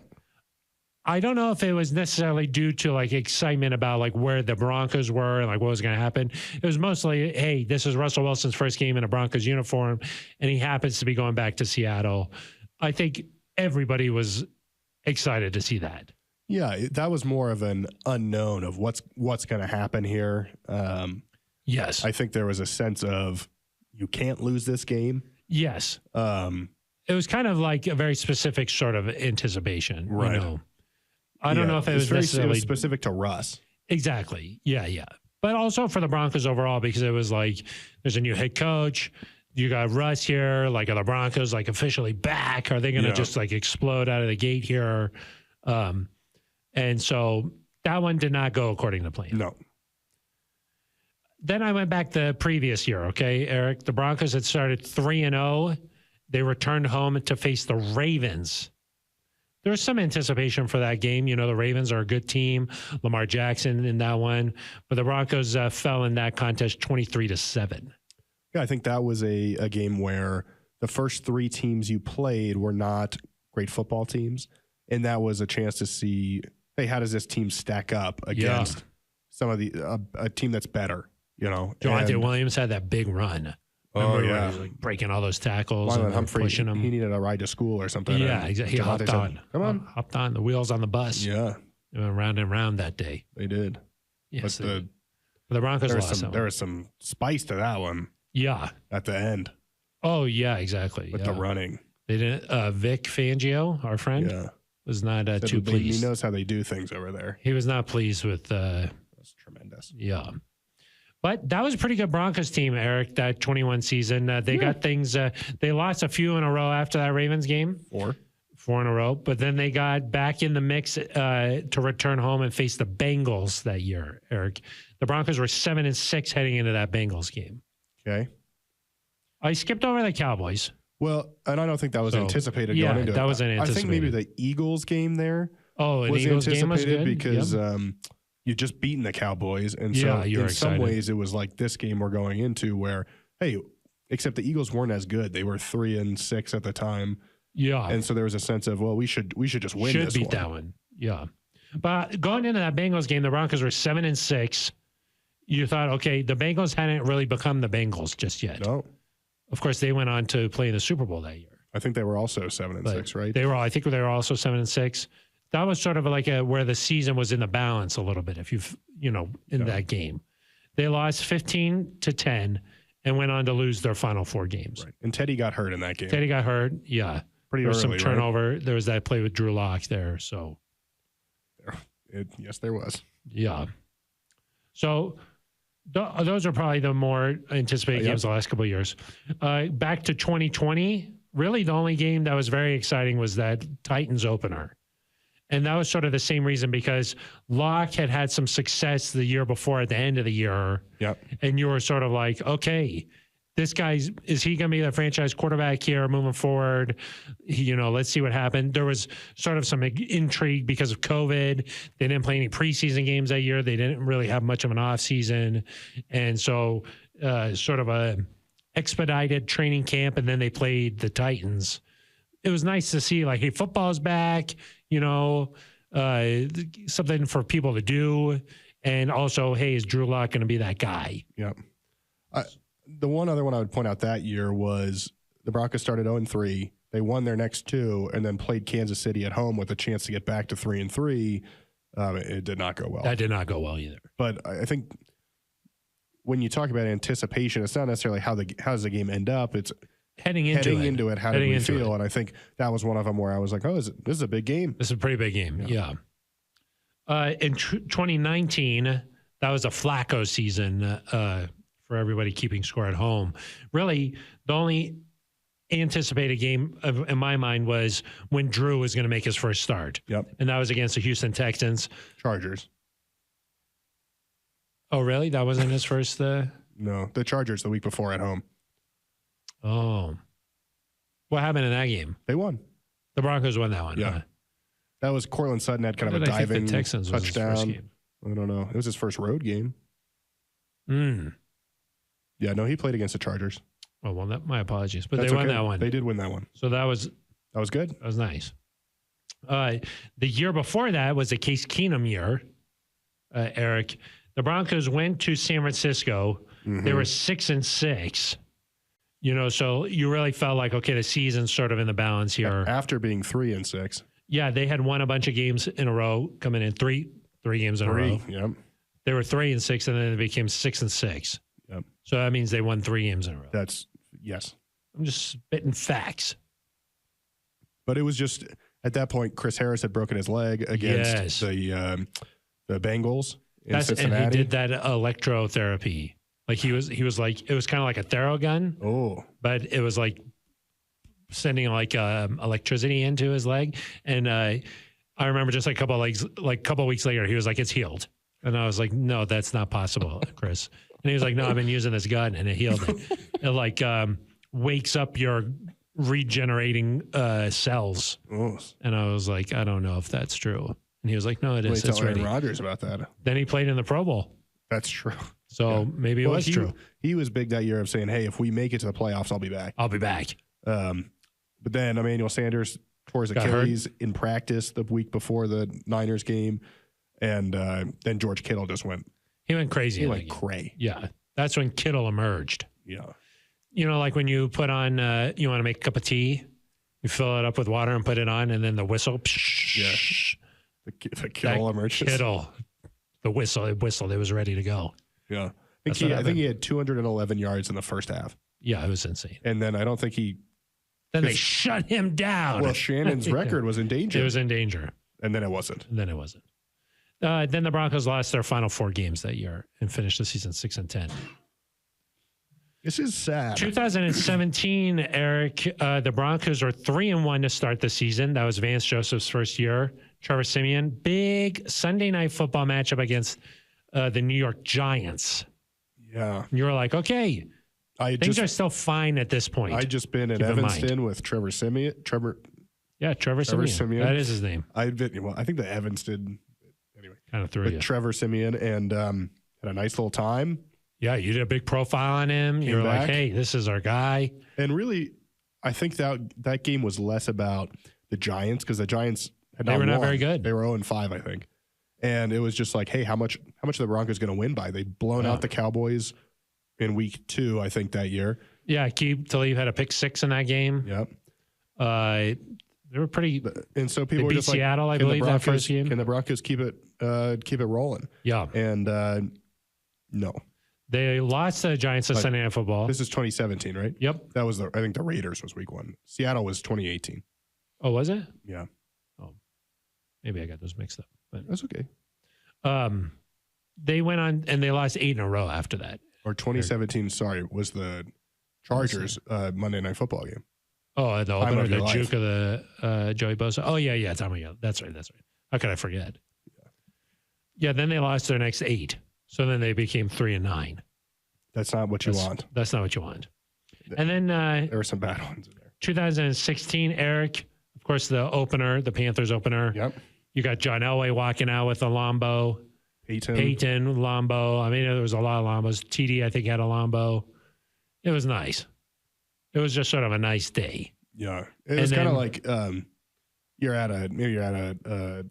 Speaker 1: I don't know if it was necessarily due to like excitement about like where the Broncos were and like what was going to happen. It was mostly, hey, this is Russell Wilson's first game in a Broncos uniform, and he happens to be going back to Seattle. I think everybody was excited to see that.
Speaker 2: Yeah, that was more of an unknown of what's going to happen here.
Speaker 1: Yes.
Speaker 2: I think there was a sense of you can't lose this game.
Speaker 1: Yes. It was kind of like a very specific sort of anticipation.
Speaker 2: Right.
Speaker 1: You know? I don't know if it was necessarily
Speaker 2: specific to Russ.
Speaker 1: Exactly. Yeah. But also for the Broncos overall, because it was like there's a new head coach. You got Russ here. Like, are the Broncos like officially back? Are they going to just like explode out of the gate here? And so that one did not go according to plan.
Speaker 2: No.
Speaker 1: Then I went back the previous year. Okay, Eric, the Broncos had started 3-0. They returned home to face the Ravens. There was some anticipation for that game. You know, the Ravens are a good team. Lamar Jackson in that one. But the Broncos fell in that contest 23-7.
Speaker 2: Yeah, I think that was a game where the first 3 teams you played were not great football teams. And that was a chance to see, hey, how does this team stack up against some of a team that's better, you know?
Speaker 1: Javonte Williams had that big run. Remember he was like breaking all those tackles and
Speaker 2: Humphrey,
Speaker 1: pushing them.
Speaker 2: He needed a ride to school or something.
Speaker 1: Yeah, exactly. He hopped on.
Speaker 2: Come on.
Speaker 1: Hopped on the wheels on the bus.
Speaker 2: Yeah.
Speaker 1: They went round and round that day.
Speaker 2: They did.
Speaker 1: Yes,
Speaker 2: but
Speaker 1: the Broncos lost.
Speaker 2: There was some spice to that one.
Speaker 1: Yeah.
Speaker 2: At the end.
Speaker 1: Oh, yeah, exactly.
Speaker 2: With the running.
Speaker 1: They didn't. Vic Fangio, our friend, was not too pleased.
Speaker 2: He knows how they do things over there.
Speaker 1: He was not pleased with.
Speaker 2: That's tremendous.
Speaker 1: Yeah. But that was a pretty good Broncos team, Eric, that 21 season. They got things. They lost a few in a row after that Ravens game. 4 in a row. But then they got back in the mix to return home and face the Bengals that year, Eric. The Broncos were 7-6 heading into that Bengals game.
Speaker 2: Okay.
Speaker 1: I skipped over the Cowboys.
Speaker 2: Well, and I don't think that was anticipated going into it.
Speaker 1: That wasn't anticipated.
Speaker 2: I think maybe the Eagles game there
Speaker 1: was Eagles
Speaker 2: anticipated
Speaker 1: game was good.
Speaker 2: Because you just beaten the Cowboys. And so in some ways it was like this game we're going into where, hey, except the Eagles weren't as good. They were 3-6 at the time.
Speaker 1: Yeah.
Speaker 2: And so there was a sense of, well, we should just win this one.
Speaker 1: Should beat that one. Yeah. But going into that Bengals game, the Broncos were 7-6. You thought, okay, the Bengals hadn't really become the Bengals just yet.
Speaker 2: No.
Speaker 1: Of course, they went on to play in the Super Bowl that year.
Speaker 2: I think they were also 7-6, right?
Speaker 1: I think they were also 7-6. That was sort of like where the season was in the balance a little bit. If in that game, they lost 15-10 and went on to lose their final 4 games.
Speaker 2: Right. And Teddy got hurt in that game.
Speaker 1: Teddy got hurt. Yeah,
Speaker 2: pretty
Speaker 1: there was
Speaker 2: early,
Speaker 1: some turnover.
Speaker 2: Right?
Speaker 1: There was that play with Drew Lock there. So,
Speaker 2: yes, there was.
Speaker 1: Yeah. So. Those are probably the more anticipated games the last couple of years. Back to 2020, really the only game that was very exciting was that Titans opener. And that was sort of the same reason because Locke had some success the year before at the end of the year.
Speaker 2: Yep.
Speaker 1: And you were sort of like, okay, is he going to be the franchise quarterback here moving forward? Let's see what happened. There was sort of some intrigue because of COVID. They didn't play any preseason games that year. They didn't really have much of an off season. And so sort of a expedited training camp, and then they played the Titans. It was nice to see, like, hey, football's back, something for people to do. And also, hey, is Drew Lock going to be that guy?
Speaker 2: Yeah. The one other one I would point out that year was the Broncos started 0-3. They won their next 2 and then played Kansas City at home with a chance to get back to 3-3. It did not go well.
Speaker 1: That did not go well either.
Speaker 2: But I think when you talk about anticipation, it's not necessarily how does the game end up. It's heading into it. How did we feel? And I think that was one of them where I was like, this is a big game.
Speaker 1: This is a pretty big game. Yeah. In 2019, that was a Flacco season for everybody keeping score at home. Really, the only anticipated game in my mind was when Drew was going to make his first start.
Speaker 2: Yep.
Speaker 1: And that was against the Houston Texans.
Speaker 2: Chargers.
Speaker 1: Oh, really? That wasn't his first?
Speaker 2: No, the Chargers the week before at home.
Speaker 1: Oh. What happened in that game?
Speaker 2: They won.
Speaker 1: The Broncos won that one.
Speaker 2: Yeah. That was Cortland Sutton had kind of a diving
Speaker 1: Texans
Speaker 2: touchdown.
Speaker 1: Was his first game?
Speaker 2: I don't know. It was his first road game. Yeah, no, he played against the Chargers.
Speaker 1: Oh, well, my apologies. But they won that one.
Speaker 2: They did win that one.
Speaker 1: So that was
Speaker 2: good.
Speaker 1: That was nice. The year before that was the Case Keenum year, Eric. The Broncos went to San Francisco. Mm-hmm. They were 6-6. So you really felt like, okay, the season's sort of in the balance here.
Speaker 2: After being 3-6.
Speaker 1: Yeah, they had won a bunch of games in a row, coming in three games in a row.
Speaker 2: Yep.
Speaker 1: They were 3-6, and then they became 6-6.
Speaker 2: Yep.
Speaker 1: So that means they won 3 games in a row.
Speaker 2: Yes.
Speaker 1: I'm just spitting facts.
Speaker 2: But it was just at that point, Chris Harris had broken his leg against the Bengals in Cincinnati.
Speaker 1: And he did that electrotherapy. Like he was like, it was kind of like a Theragun.
Speaker 2: Oh.
Speaker 1: But it was like sending like electricity into his leg. And I remember just like a couple weeks later, he was like, it's healed. And I was like, no, that's not possible, Chris. And he was like, no, I've been using this gun and it healed it. It like wakes up your regenerating cells.
Speaker 2: Oh.
Speaker 1: And I was like, I don't know if that's true. And he was like, no, it is. It's
Speaker 2: Aaron Rodgers about that.
Speaker 1: Then he played in the Pro Bowl.
Speaker 2: That's true.
Speaker 1: So maybe it was true.
Speaker 2: He was big that year of saying, hey, if we make it to the playoffs, I'll be back. But then Emmanuel Sanders tore his Achilles in practice the week before the Niners game. And then George Kittle just went.
Speaker 1: He went crazy.
Speaker 2: He went cray.
Speaker 1: Yeah. That's when Kittle emerged.
Speaker 2: Yeah.
Speaker 1: Like when you put on, you want to make a cup of tea, you fill it up with water and put it on, and then the whistle.
Speaker 2: Yeah. The Kittle emerged.
Speaker 1: The whistle, it was ready to go.
Speaker 2: Yeah. I think he had 211 yards in the first half.
Speaker 1: Yeah, it was insane.
Speaker 2: And then I don't think
Speaker 1: Then they shut him down.
Speaker 2: Well, Shannon's record was in danger.
Speaker 1: It was in danger.
Speaker 2: And then it wasn't.
Speaker 1: Then the Broncos lost their final 4 games that year and finished the season 6-10.
Speaker 2: This is sad.
Speaker 1: 2017, Eric, the Broncos are 3-1 to start the season. That was Vance Joseph's first year. Trevor Siemian, big Sunday night football matchup against the New York Giants.
Speaker 2: Yeah.
Speaker 1: And you were like, okay, things are still fine at this point.
Speaker 2: I'd just been at Evanston with Trevor Siemian. Trevor Siemian.
Speaker 1: That is his name.
Speaker 2: I think the Evanston, anyway.
Speaker 1: Kind of threw you.
Speaker 2: Trevor Siemian and had a nice little time.
Speaker 1: Yeah, you did a big profile on him. You were like, hey, this is our guy.
Speaker 2: And really, I think that game was less about the Giants because the Giants had not won.
Speaker 1: They were not very good.
Speaker 2: They were 0-5, I think. And it was just like, hey, how much are the Broncos going to win by? They'd blown out the Cowboys in week 2, I think, that year.
Speaker 1: Yeah, Aqib Talib had a pick 6 in that game.
Speaker 2: Yep.
Speaker 1: They were pretty.
Speaker 2: And so people were just
Speaker 1: Seattle,
Speaker 2: like,
Speaker 1: I believe, that first game.
Speaker 2: Can the Broncos keep it rolling?
Speaker 1: Yeah.
Speaker 2: And no.
Speaker 1: They lost the Giants to Sunday Night Football.
Speaker 2: This is 2017, right?
Speaker 1: Yep.
Speaker 2: That was I think the Raiders was week 1. Seattle was 2018.
Speaker 1: Oh, was it?
Speaker 2: Yeah.
Speaker 1: Oh, maybe I got those mixed up. But
Speaker 2: that's okay.
Speaker 1: They went on and they lost 8 in a row after that.
Speaker 2: Or 2017, was the Chargers Monday Night Football game.
Speaker 1: Oh, the opener, the juke of the Joey Bosa. Oh, yeah, Tommy. Yeah, that's right. How could I forget? Yeah, then they lost their next 8. So then they became 3-9.
Speaker 2: That's not what you want.
Speaker 1: That's not what you want. And then
Speaker 2: there were some bad ones in there.
Speaker 1: 2016, Aric, of course, the opener, the Panthers opener.
Speaker 2: Yep.
Speaker 1: You got John Elway walking out with a Lambo. Peyton, Lambo. I mean, there was a lot of Lambos. TD, I think, had a Lambo. It was nice. It was just sort of a nice day.
Speaker 2: Yeah. It was kind of like you're at a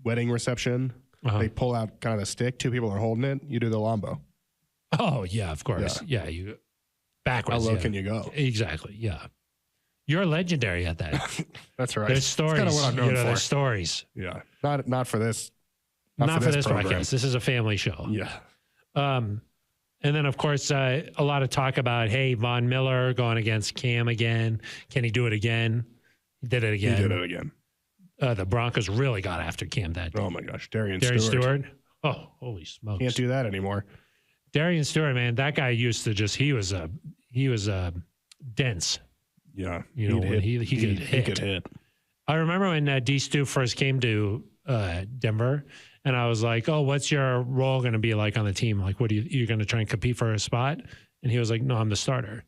Speaker 2: wedding reception. They pull out kind of a stick. Two people are holding it. You do the Lambo.
Speaker 1: Oh, yeah, of course. Yeah, you backwards.
Speaker 2: How low can you go?
Speaker 1: Exactly, yeah. You're legendary at that.
Speaker 2: That's right.
Speaker 1: There's stories. That's kind of what I'm known for. There's stories.
Speaker 2: Yeah. Not for this.
Speaker 1: Not for this podcast. This is a family show.
Speaker 2: Yeah.
Speaker 1: And then, of course, a lot of talk about, hey, Von Miller going against Cam again. Can he do it again? He did it again.
Speaker 2: He did it again.
Speaker 1: The Broncos really got after Cam that day.
Speaker 2: Oh, my gosh. Darian
Speaker 1: Stewart. Oh, holy smokes.
Speaker 2: Can't do that anymore.
Speaker 1: Darian Stewart, man, that guy used to just, he was dense.
Speaker 2: Yeah.
Speaker 1: You know, he could hit. I remember when D. Stu first came to Denver, and I was like, oh, what's your role going to be like on the team? Like, what you're going to try and compete for a spot? And he was like, no, I'm the starter.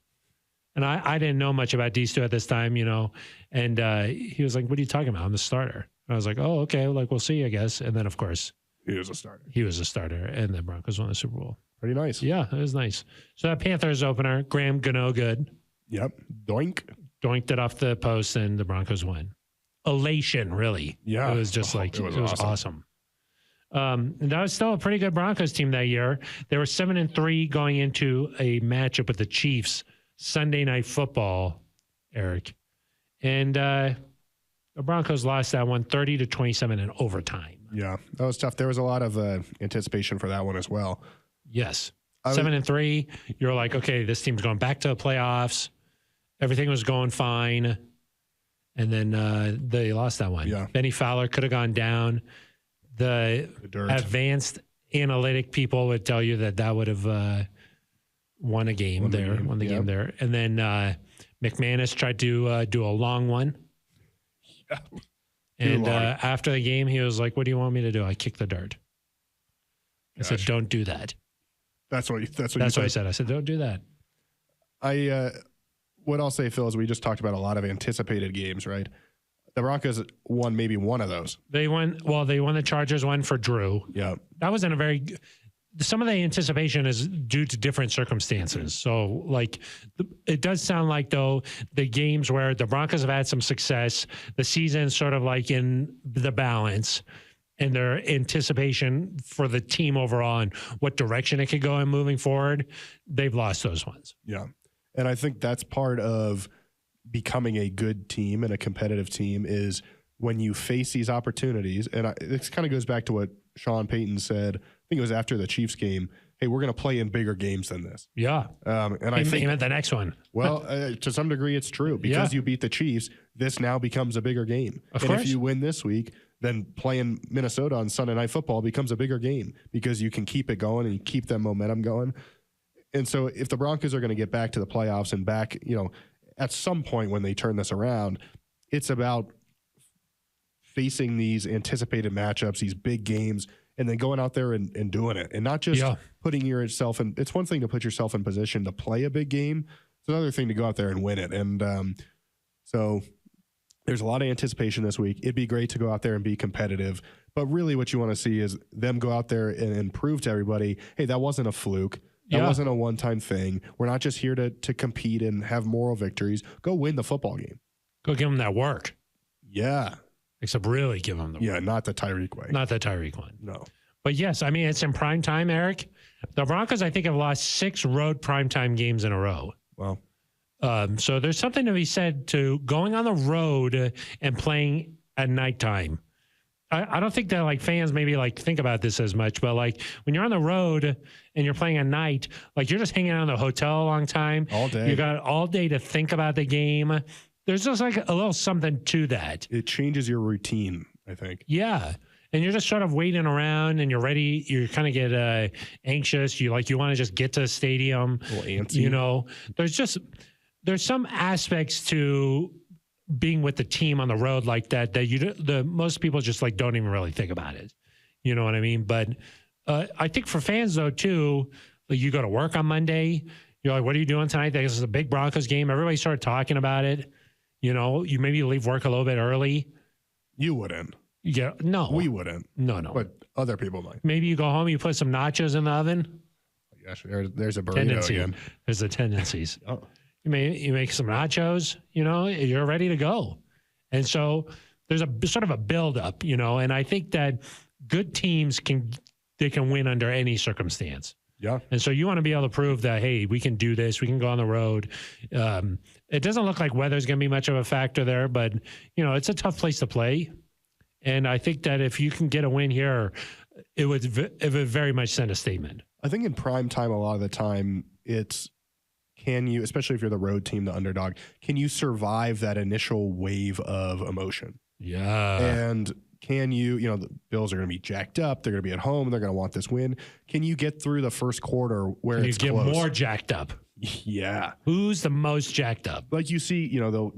Speaker 1: And I didn't know much about D. Stu at this time, you know, and he was like, what are you talking about? I'm the starter. And I was like, oh, okay, like, we'll see, I guess. And then, of course,
Speaker 2: he was a starter.
Speaker 1: He was a starter, and the Broncos won the Super Bowl.
Speaker 2: Pretty nice.
Speaker 1: Yeah, it was nice. So that Panthers opener, Graham Gano good.
Speaker 2: Yep.
Speaker 1: Doinked it off the post, and the Broncos won. Elation, really.
Speaker 2: Yeah.
Speaker 1: It was just it was awesome. And that was still a pretty good Broncos team that year. They were 7-3 going into a matchup with the Chiefs, Sunday Night Football, Aric. And the Broncos lost that one 30-27 in overtime.
Speaker 2: Yeah, that was tough. There was a lot of anticipation for that one as well.
Speaker 1: Yes. 7-3. You're like, okay, this team's going back to the playoffs. Everything was going fine. And then they lost that one.
Speaker 2: Yeah.
Speaker 1: Benny Fowler could have gone down. The advanced analytic people would tell you that would have won a game there. And then McManus tried to do a long one. Yeah. And after the game, he was like, what do you want me to do? I kicked the dirt. I said, don't do that.
Speaker 2: That's what I
Speaker 1: said. I said, don't do that.
Speaker 2: What I'll say, Phil, is we just talked about a lot of anticipated games, right? The Broncos won maybe one of those.
Speaker 1: They won the Chargers one for Drew.
Speaker 2: Yeah.
Speaker 1: That wasn't some of the anticipation is due to different circumstances. So, like, it does sound like, though, the games where the Broncos have had some success, the season's sort of like in the balance, and their anticipation for the team overall and what direction it could go in moving forward, they've lost those ones.
Speaker 2: Yeah. And I think that's part of becoming a good team and a competitive team is when you face these opportunities. And this kind of goes back to what Sean Payton said. I think it was after the Chiefs game. Hey, we're going to play in bigger games than this.
Speaker 1: Yeah.
Speaker 2: And I think
Speaker 1: he meant the next one.
Speaker 2: Well, to some degree, it's true because you beat the Chiefs. This now becomes a bigger game.
Speaker 1: Of course.
Speaker 2: If you win this week, then playing Minnesota on Sunday Night Football becomes a bigger game because you can keep it going and you keep that momentum going. And so if the Broncos are going to get back to the playoffs and back, you know, at some point when they turn this around, it's about facing these anticipated matchups, these big games, and then going out there and doing it and not just putting yourself in. It's one thing to put yourself in position to play a big game. It's another thing to go out there and win it. And so there's a lot of anticipation this week. It'd be great to go out there and be competitive. But really what you want to see is them go out there and prove to everybody, hey, that wasn't a fluke. That wasn't a one-time thing. We're not just here to compete and have moral victories. Go win the football game.
Speaker 1: Go give them that work.
Speaker 2: Yeah.
Speaker 1: Except really give them the work.
Speaker 2: Yeah, not the Tyreek way.
Speaker 1: Not the Tyreek one.
Speaker 2: No.
Speaker 1: But yes, I mean, it's in prime time, Aric. The Broncos, I think, have lost 6 road primetime games in a row.
Speaker 2: Wow.
Speaker 1: So there's something to be said to going on the road and playing at nighttime. I don't think that like fans maybe like think about this as much, but like when you're on the road and you're playing at night, like you're just hanging out in the hotel a long time.
Speaker 2: All day.
Speaker 1: You got all day to think about the game. There's just like a little something to that.
Speaker 2: It changes your routine, I think.
Speaker 1: Yeah. And you're just sort of waiting around and you're ready. You kind of get anxious. You want to just get to the stadium.
Speaker 2: A little antsy.
Speaker 1: You know, there's some aspects to being with the team on the road like that most people just like don't even really think about it. You know what I mean? But I think for fans though too, like you go to work on Monday, You're like, what are you doing tonight? This is a big Broncos game. Everybody started talking about it. You know, you maybe leave work a little bit early.
Speaker 2: You wouldn't.
Speaker 1: Yeah, no.
Speaker 2: We wouldn't.
Speaker 1: No.
Speaker 2: But other people might.
Speaker 1: Maybe you go home, you put some nachos in the oven.
Speaker 2: Gosh, there's a burrito again.
Speaker 1: There's the tendencies.
Speaker 2: Oh.
Speaker 1: You make some nachos, you know, you're ready to go. And so there's a sort of a buildup, you know, and I think that good teams can win under any circumstance.
Speaker 2: Yeah.
Speaker 1: And so you want to be able to prove that, hey, we can do this. We can go on the road. It doesn't look like weather's going to be much of a factor there, but, you know, it's a tough place to play. And I think that if you can get a win here, it would very much send a statement.
Speaker 2: I think in prime time, a lot of the time, can you, especially if you're the road team, the underdog, can you survive that initial wave of emotion?
Speaker 1: Yeah.
Speaker 2: And can you, you know, the Bills are going to be jacked up. They're going to be at home. They're going to want this win. Can you get through the first quarter where it's close?
Speaker 1: You get more jacked up.
Speaker 2: Yeah.
Speaker 1: Who's the most jacked up?
Speaker 2: Like you see, you know,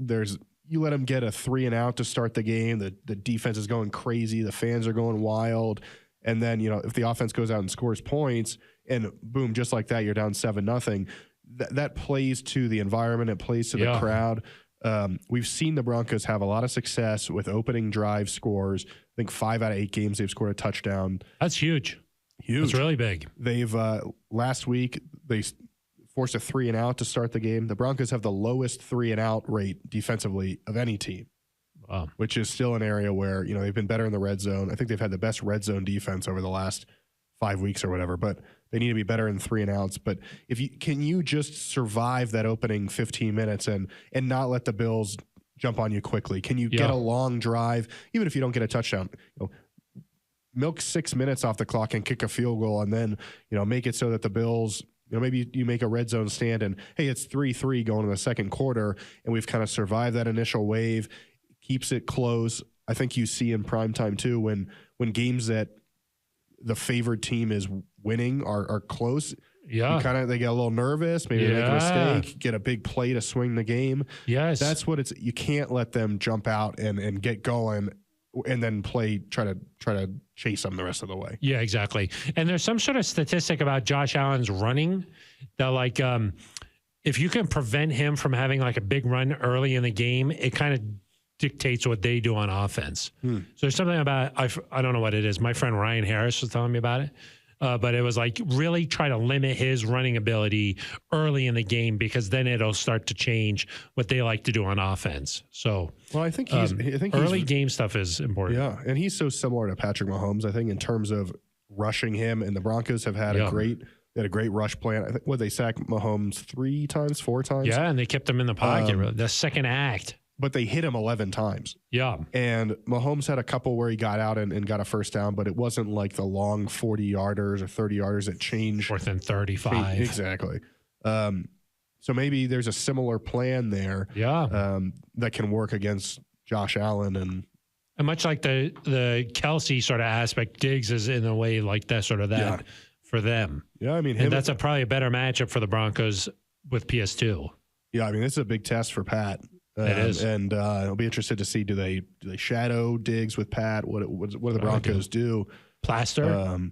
Speaker 2: you let them get a 3-and-out to start the game. The defense is going crazy. The fans are going wild. And then, you know, if the offense goes out and scores points and boom, just like that, you're down 7-0. That plays to the environment. It plays to the crowd. We've seen the Broncos have a lot of success with opening drive scores. I think 5 out of 8 games they've scored a touchdown.
Speaker 1: That's huge.
Speaker 2: Huge.
Speaker 1: That's really big.
Speaker 2: They've last week they forced a 3-and-out to start the game. The Broncos have the lowest 3-and-out rate defensively of any team, which is still an area where, you know, they've been better in the red zone. I think they've had the best red zone defense over the last 5 weeks or whatever, but they need to be better in 3-and-outs. But can you just survive that opening 15 minutes and not let the Bills jump on you quickly? Can you get a long drive, even if you don't get a touchdown? You know, milk 6 minutes off the clock and kick a field goal, and then, you know, make it so that the Bills, you know, maybe you make a red zone stand and, hey, it's 3-3 going in the second quarter, and we've kind of survived that initial wave, keeps it close. I think you see in primetime too, when games that the favored team is winning are close. Yeah. They get a little nervous. Maybe they make a mistake, get a big play to swing the game.
Speaker 1: Yes.
Speaker 2: That's what it's, you can't let them jump out and get going and then try to chase them the rest of the way.
Speaker 1: Yeah, exactly. And there's some sort of statistic about Josh Allen's running that, like, if you can prevent him from having like a big run early in the game, it kind of dictates what they do on offense. So there's something about, I don't know what it is. My friend Ryan Harris was telling me about it. But it was like, really try to limit his running ability early in the game, because then it'll start to change what they like to do on offense. So,
Speaker 2: well, I think
Speaker 1: early game stuff is important.
Speaker 2: Yeah, and he's so similar to Patrick Mahomes, I think, in terms of rushing him. And the Broncos have had a great rush plan. I think they sacked Mahomes 3 times, 4 times.
Speaker 1: Yeah, and they kept him in the pocket. The second act.
Speaker 2: But they hit him 11 times.
Speaker 1: Yeah.
Speaker 2: And Mahomes had a couple where he got out and got a first down, but it wasn't like the long 40-yarders or 30-yarders that changed.
Speaker 1: 4th and 35.
Speaker 2: Exactly. So maybe there's a similar plan there.
Speaker 1: Yeah.
Speaker 2: That can work against Josh Allen. And
Speaker 1: much like the Kelsey sort of aspect, Diggs is in a way like that, sort of that for them.
Speaker 2: Yeah, I mean,
Speaker 1: that's probably a better matchup for the Broncos with PS2.
Speaker 2: Yeah, I mean, this is a big test for Pat.
Speaker 1: It is,
Speaker 2: and I'll be interested to see do they shadow Diggs with Pat? What do the Broncos do?
Speaker 1: Plaster,
Speaker 2: a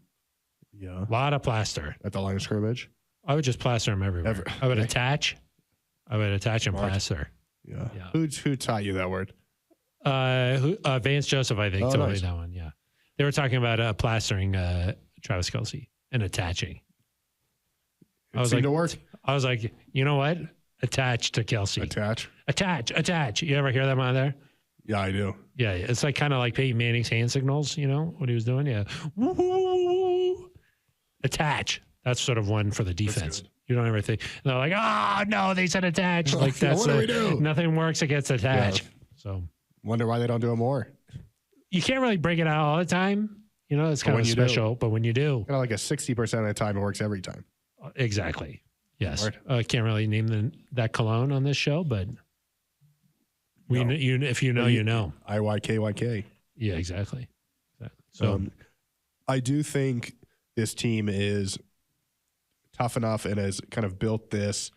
Speaker 1: lot of plaster
Speaker 2: at the line of scrimmage.
Speaker 1: I would just plaster him everywhere. I would attach. And plaster.
Speaker 2: Yeah. Who taught you that word?
Speaker 1: Vance Joseph, I think, told me that one. Yeah, they were talking about plastering Travis Kelce and attaching.
Speaker 2: It seemed to work.
Speaker 1: I was like, you know what? Attach to Kelce. Attach. You ever hear that on there?
Speaker 2: Yeah, I do.
Speaker 1: Yeah, it's like kind of like Peyton Manning's hand signals, you know, what he was doing. Yeah. Woo-hoo-hoo-hoo-hoo. Attach. That's sort of one for the defense. You don't ever think. And they're like, oh, no, they said attach. Like, that's
Speaker 2: what do we do?
Speaker 1: Nothing works against attach. Yeah. So
Speaker 2: wonder why they don't do it more.
Speaker 1: You can't really break it out all the time. You know, it's kind of special. But when you do.
Speaker 2: Kind of like a 60% of the time, it works every time.
Speaker 1: Exactly. Yes, I can't really name that cologne on this show, but if you know, you know.
Speaker 2: IYKYK.
Speaker 1: Yeah, exactly. So
Speaker 2: I do think this team is tough enough and has kind of built this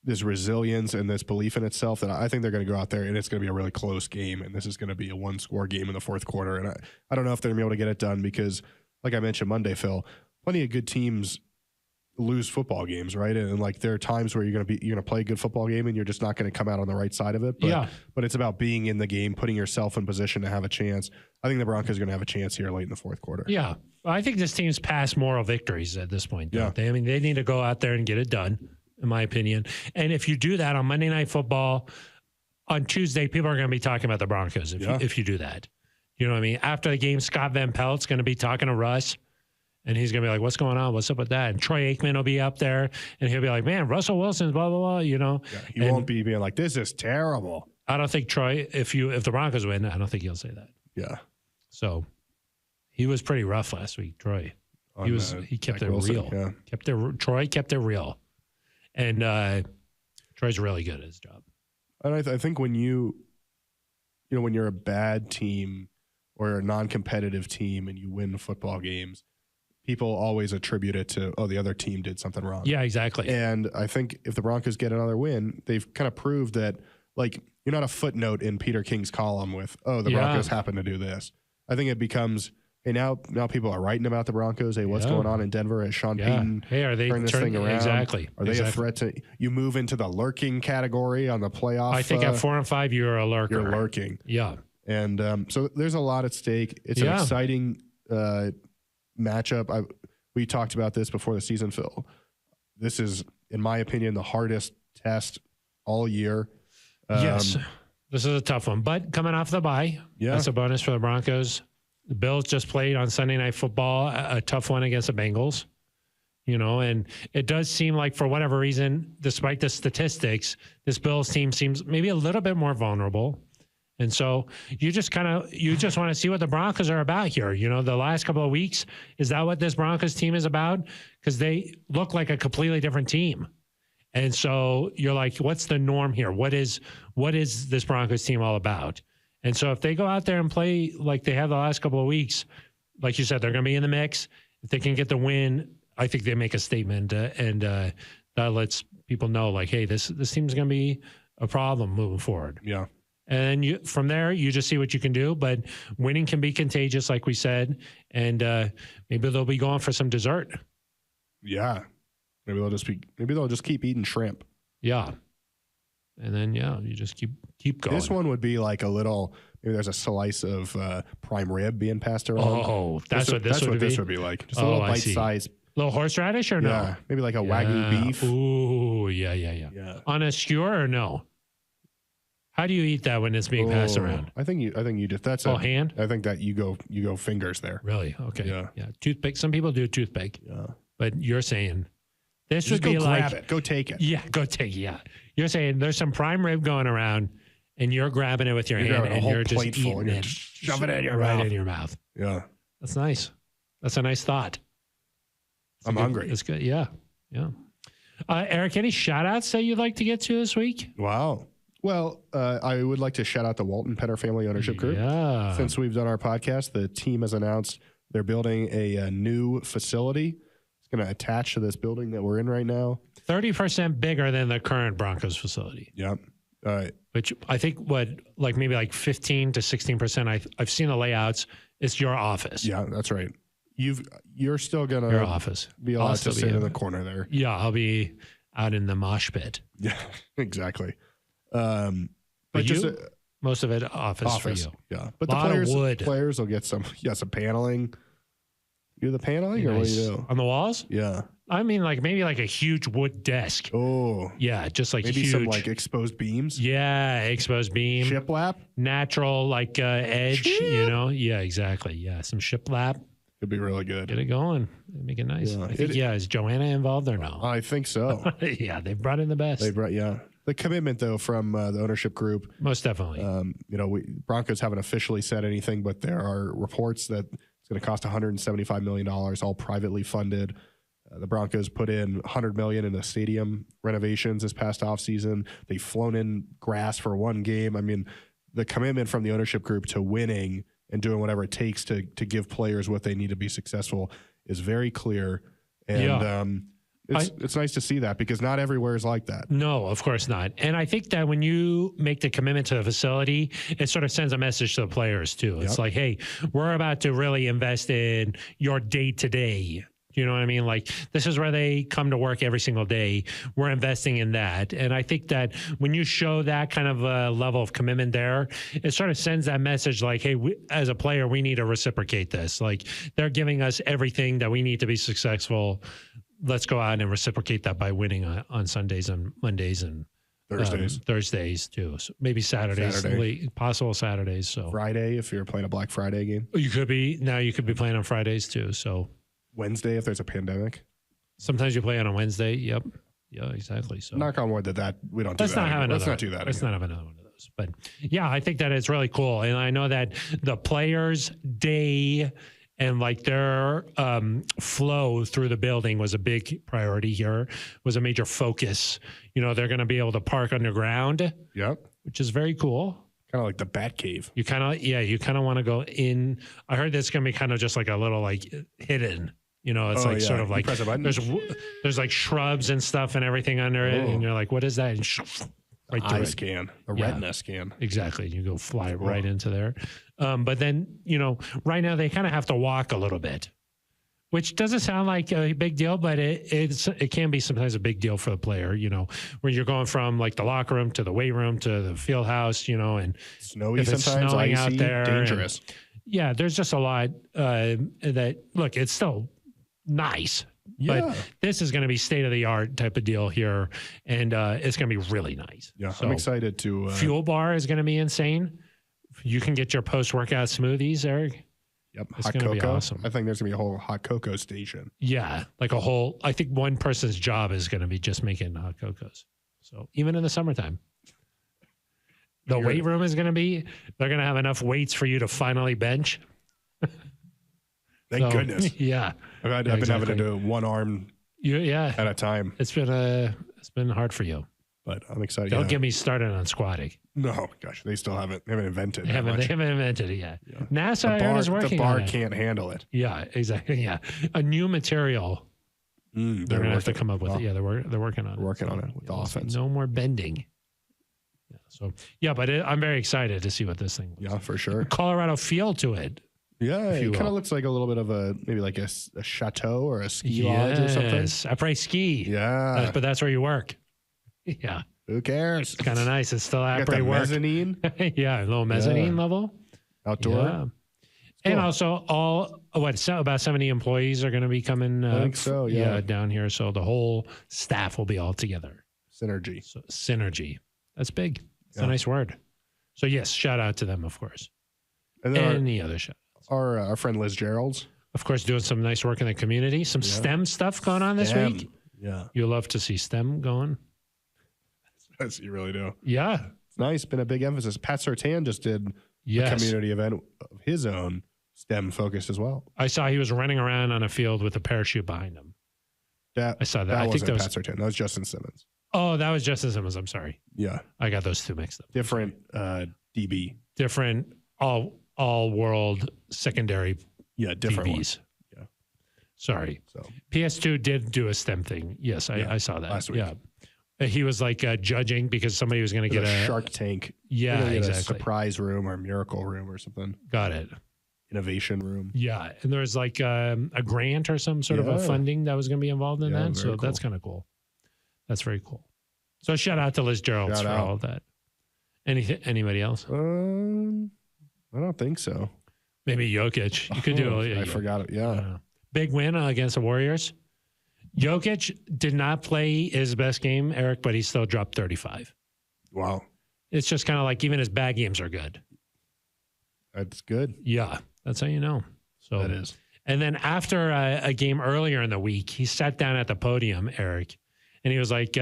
Speaker 2: this resilience and this belief in itself that I think they're going to go out there and it's going to be a really close game, and this is going to be a 1-score game in the fourth quarter. And I don't know if they're going to be able to get it done because, like I mentioned Monday, Phil, plenty of good teams lose football games, right? And like there are times where you're going to play a good football game and you're just not going to come out on the right side of it. But it's about being in the game, putting yourself in position to have a chance. I think the Broncos are going to have a chance here late in the fourth quarter.
Speaker 1: Yeah. Well, I think this team's past moral victories at this point. Don't they? I mean, they need to go out there and get it done, in my opinion. And if you do that on Monday Night Football, on Tuesday, people are going to be talking about the Broncos if you do that. You know what I mean? After the game, Scott Van Pelt's going to be talking to Russ. And he's going to be like, what's going on? What's up with that? And Troy Aikman will be up there, and he'll be like, man, Russell Wilson's blah, blah, blah, you know.
Speaker 2: Yeah, he won't be being like, this is terrible.
Speaker 1: I don't think Troy, if the Broncos win, I don't think he'll say that.
Speaker 2: Yeah.
Speaker 1: So he was pretty rough last week, Troy. He kept it real. Yeah. Troy kept it real. And Troy's really good at his job.
Speaker 2: And I think when when you're a bad team or a non-competitive team and you win football games, people always attribute it to, the other team did something wrong.
Speaker 1: Yeah, exactly.
Speaker 2: And I think if the Broncos get another win, they've kind of proved that, like, you're not a footnote in Peter King's column with, the Broncos happen to do this. I think it becomes, hey, now people are writing about the Broncos. Hey, what's going on in Denver? Has Sean Payton
Speaker 1: are they
Speaker 2: turning this thing around?
Speaker 1: Exactly.
Speaker 2: Are they a threat to, you move into the lurking category on the playoff?
Speaker 1: I think at 4-5, you're a lurker.
Speaker 2: You're lurking.
Speaker 1: Yeah.
Speaker 2: And so there's a lot at stake. It's an exciting matchup. We talked about this before the season, Phil. This is, in my opinion, the hardest test all year.
Speaker 1: Yes, this is a tough one. But coming off the bye, that's a bonus for the Broncos. The Bills just played on Sunday Night Football, a tough one against the Bengals. You know, and it does seem like for whatever reason, despite the statistics, this Bills team seems maybe a little bit more vulnerable. And so you just want to see what the Broncos are about here. You know, the last couple of weeks, is that what this Broncos team is about? Because they look like a completely different team. And so you're like, what's the norm here? What is this Broncos team all about? And so if they go out there and play like they have the last couple of weeks, like you said, they're going to be in the mix. If they can get the win, I think they make a statement and that lets people know, like, hey, this team's going to be a problem moving forward.
Speaker 2: Yeah.
Speaker 1: And from there, you just see what you can do. But winning can be contagious, like we said. And maybe they'll be going for some dessert.
Speaker 2: Yeah. Maybe they'll just keep eating shrimp.
Speaker 1: Yeah. And then, you just keep going.
Speaker 2: This one would be like a little, maybe there's a slice of prime rib being passed around.
Speaker 1: Oh, that's what this would be like.
Speaker 2: Just a little bite-sized.
Speaker 1: Little horseradish or no?
Speaker 2: Yeah. Maybe like a Wagyu beef.
Speaker 1: Ooh, yeah. On a skewer or no? How do you eat that when it's being passed around?
Speaker 2: I think you just, that's
Speaker 1: hand?
Speaker 2: I think that you go fingers there.
Speaker 1: Really? Okay.
Speaker 2: Yeah.
Speaker 1: Toothpick. Some people do toothpick.
Speaker 2: Yeah.
Speaker 1: But you're saying this
Speaker 2: just
Speaker 1: would be like,
Speaker 2: grab it. Go take it.
Speaker 1: Yeah, go take it. Yeah. You're saying there's some prime rib going around and you're grabbing it with your hand and you're just eating it.
Speaker 2: Shove it in your
Speaker 1: mouth.
Speaker 2: Right
Speaker 1: in your mouth.
Speaker 2: Yeah.
Speaker 1: That's nice. That's a nice thought.
Speaker 2: I'm hungry.
Speaker 1: It's good. Yeah. Aric, any shout outs that you'd like to get to this week?
Speaker 2: Wow. Well, I would like to shout out the Walton Penner Family Ownership Group.
Speaker 1: Yeah.
Speaker 2: Since we've done our podcast, the team has announced they're building a new facility. It's going to attach to this building that we're in right now.
Speaker 1: 30% bigger than the current Broncos facility.
Speaker 2: Yep. All right.
Speaker 1: Which I think maybe like 15 to 16%. I've seen the layouts. It's your office.
Speaker 2: Yeah, that's right. You're still going to
Speaker 1: your office.
Speaker 2: Be allowed to sit in the corner there.
Speaker 1: Yeah, I'll be out in the mosh pit.
Speaker 2: Yeah, exactly.
Speaker 1: But most of it office for you.
Speaker 2: Yeah, but the players will get some paneling. You do the paneling, nice. Or what do you do
Speaker 1: on the walls?
Speaker 2: Yeah,
Speaker 1: I mean, like maybe like a huge wood desk.
Speaker 2: Oh,
Speaker 1: yeah, just like
Speaker 2: maybe
Speaker 1: huge.
Speaker 2: Some like exposed beams.
Speaker 1: Yeah, exposed beam,
Speaker 2: shiplap,
Speaker 1: natural like edge. Ship. You know, yeah, exactly. Yeah, some shiplap.
Speaker 2: It'd be really good.
Speaker 1: Get it going. Make it nice. Yeah. I think, is Joanna involved or no?
Speaker 2: I think so.
Speaker 1: Yeah, they've brought in the best.
Speaker 2: The commitment, though, from the ownership group.
Speaker 1: Most definitely.
Speaker 2: Broncos haven't officially said anything, but there are reports that it's going to cost $175 million, all privately funded. The Broncos put in $100 million in the stadium renovations this past offseason. They've flown in grass for one game. I mean, the commitment from the ownership group to winning and doing whatever it takes to give players what they need to be successful is very clear. And it's nice to see that because not everywhere is like that.
Speaker 1: No, of course not. And I think that when you make the commitment to the facility, it sort of sends a message to the players too. It's like, hey, we're about to really invest in your day-to-day. You know what I mean? Like, this is where they come to work every single day. We're investing in that. And I think that when you show that kind of a level of commitment there, it sort of sends that message like, hey, as a player, we need to reciprocate this. Like, they're giving us everything that we need to be successful. Let's go out and reciprocate that by winning on Sundays and Mondays and Thursdays too. So maybe Saturdays, possible Saturdays. So
Speaker 2: Friday, if you're playing a Black Friday game.
Speaker 1: You could be playing on Fridays too. So
Speaker 2: Wednesday, if there's a pandemic.
Speaker 1: Sometimes you play on a Wednesday. Yep. Yeah, exactly. So
Speaker 2: knock on wood that we don't do that. Let's not do that.
Speaker 1: Let's not have another one of those. But yeah, I think that it's really cool. And I know that the players' day and like their flow through the building was a big priority here, was a major focus. You know, they're going to be able to park underground.
Speaker 2: Yep.
Speaker 1: Which is very cool.
Speaker 2: Kind of like the Bat Cave.
Speaker 1: You kind of want to go in. I heard that's going to be kind of just like a little like hidden. You know, it's sort of like
Speaker 2: press a button.
Speaker 1: There's like shrubs and stuff and everything under it, and you're like, what is that? And
Speaker 2: right eye scan, a retina scan.
Speaker 1: Exactly. You go fly right into there. But then, you know, right now they kind of have to walk a little bit, which doesn't sound like a big deal, but it can be sometimes a big deal for the player, you know, where you're going from like the locker room to the weight room to the field house, you know, and
Speaker 2: snowy sometimes, snowing icy, out there, dangerous.
Speaker 1: Yeah, there's just a lot that, look, it's still nice. Yeah. But this is going to be state of the art type of deal here, and it's going to be really nice.
Speaker 2: Yeah, so, I'm excited to.
Speaker 1: Fuel bar is going to be insane. You can get your post-workout smoothies, Aric.
Speaker 2: Yep, it's hot cocoa. Awesome. I think there's going to be a whole hot cocoa station.
Speaker 1: Yeah, like a whole. I think one person's job is going to be just making hot cocos. So even in the summertime, the weight room is going to be. They're going to have enough weights for you to finally bench.
Speaker 2: Thank goodness.
Speaker 1: Yeah.
Speaker 2: I've been having to do one arm at a time.
Speaker 1: It's been hard for you.
Speaker 2: But I'm excited.
Speaker 1: Don't get me started on squatting.
Speaker 2: No, gosh, they haven't invented it. They haven't
Speaker 1: invented it yet. Yeah. NASA is working on it.
Speaker 2: The bar can't handle it.
Speaker 1: Yeah, exactly. Yeah. A new material. They're going to have to come up with it. Yeah, they're working on it.
Speaker 2: Working on it with the offense.
Speaker 1: No more bending. Yeah, so, but I'm very excited to see what this thing looks
Speaker 2: like. For sure.
Speaker 1: Colorado feel to it.
Speaker 2: Yeah, it kind of looks like a little bit of maybe like a chateau or a ski lodge or something.
Speaker 1: Après ski.
Speaker 2: Yeah.
Speaker 1: But that's where you work. Yeah.
Speaker 2: Who cares?
Speaker 1: It's kind of nice. It's still après work.
Speaker 2: Mezzanine.
Speaker 1: Yeah, a little mezzanine level.
Speaker 2: Outdoor. Yeah.
Speaker 1: Cool. And also about 70 employees are going to be coming.
Speaker 2: I think so, yeah.
Speaker 1: Down here. So the whole staff will be all together.
Speaker 2: Synergy.
Speaker 1: So, synergy. That's big. It's a nice word. So yes, shout out to them, of course. And any other shout outs.
Speaker 2: Our friend Liz Gerald's.
Speaker 1: Of course, doing some nice work in the community. Some STEM stuff going on this week.
Speaker 2: Yeah.
Speaker 1: You love to see STEM going.
Speaker 2: Yes, you really do.
Speaker 1: Yeah.
Speaker 2: It's nice. Been a big emphasis. Pat Surtain just did a community event of his own, STEM focused as well.
Speaker 1: I saw he was running around on a field with a parachute behind him.
Speaker 2: I saw that. I think that was Pat Surtain. That was Justin Simmons.
Speaker 1: Oh, that was Justin Simmons. I'm sorry.
Speaker 2: Yeah.
Speaker 1: I got those two mixed up.
Speaker 2: Different DB.
Speaker 1: Different all world secondary
Speaker 2: different
Speaker 1: DBs. Yeah. Sorry. So PS2 did do a STEM thing. Yes, I saw that.
Speaker 2: Last week.
Speaker 1: Yeah. He was like judging because somebody was going to get a
Speaker 2: Shark Tank.
Speaker 1: Yeah, exactly.
Speaker 2: A surprise room or miracle room or something.
Speaker 1: Got it.
Speaker 2: Innovation room.
Speaker 1: Yeah. And there was like a grant or some sort of a funding that was going to be involved in that. So that's kind of cool. That's very cool. So shout out to Liz Gerald for all of that. Anybody else?
Speaker 2: I don't think so.
Speaker 1: Maybe Jokic. You could do it.
Speaker 2: I forgot it. Yeah.
Speaker 1: Big win against the Warriors. Jokic did not play his best game, Aric, but he still dropped 35.
Speaker 2: Wow.
Speaker 1: It's just kind of like even his bad games are good.
Speaker 2: That's good.
Speaker 1: Yeah. That's how you know. So
Speaker 2: that is.
Speaker 1: And then after a game earlier in the week, he sat down at the podium, Aric, and he was like,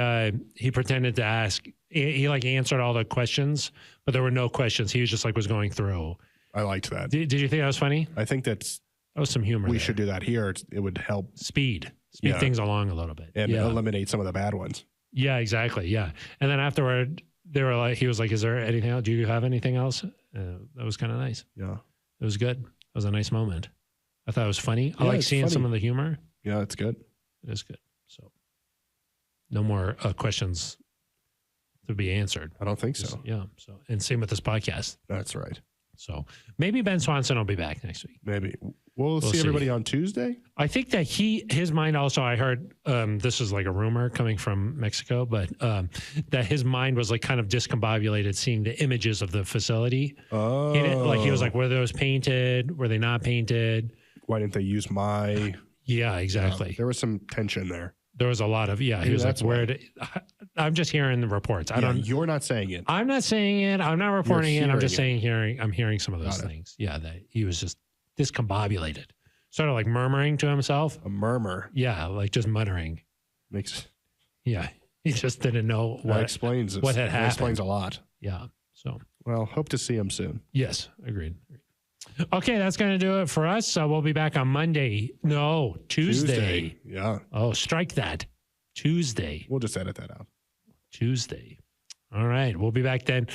Speaker 1: he pretended to ask. He like answered all the questions, but there were no questions. He was just like was going through.
Speaker 2: I liked that.
Speaker 1: Did you think that was funny?
Speaker 2: I think that
Speaker 1: was some humor.
Speaker 2: We should do that here. It would help
Speaker 1: speed things along a little bit
Speaker 2: and eliminate some of the bad ones.
Speaker 1: Yeah, exactly. Yeah, and then afterward, he was like, "Is there anything else? Do you have anything else?" That was kind of nice.
Speaker 2: Yeah,
Speaker 1: it was good. It was a nice moment. I thought it was funny. I like seeing some of the humor.
Speaker 2: Yeah, it's good.
Speaker 1: It is good. So, no more questions to be answered.
Speaker 2: I don't think so.
Speaker 1: Yeah. So, and same with this podcast.
Speaker 2: That's right.
Speaker 1: So maybe Ben Swanson will be back next week.
Speaker 2: Maybe we'll see everybody on Tuesday.
Speaker 1: I think that his mind also, I heard, this is like a rumor coming from Mexico, but that his mind was like kind of discombobulated seeing the images of the facility.
Speaker 2: Oh.
Speaker 1: Like he was like, were those painted? Were they not painted?
Speaker 2: Why didn't they use my...
Speaker 1: Yeah, exactly.
Speaker 2: There was some tension there.
Speaker 1: There was a lot of, he was like, I'm just hearing the reports.
Speaker 2: You're not saying it.
Speaker 1: I'm not saying it. I'm not reporting it. I'm just saying, I'm hearing some of those things. Yeah, that he was just discombobulated. Sort of like murmuring to himself.
Speaker 2: A murmur.
Speaker 1: Yeah, like just muttering. Yeah, he just didn't know what had happened. That
Speaker 2: explains a lot.
Speaker 1: Yeah, so.
Speaker 2: Well, hope to see him soon.
Speaker 1: Yes, agreed. Okay, that's going to do it for us. So we'll be back on Monday. No, Tuesday.
Speaker 2: Yeah.
Speaker 1: Oh, strike that. Tuesday.
Speaker 2: We'll just edit that out.
Speaker 1: Tuesday. All right. We'll be back then.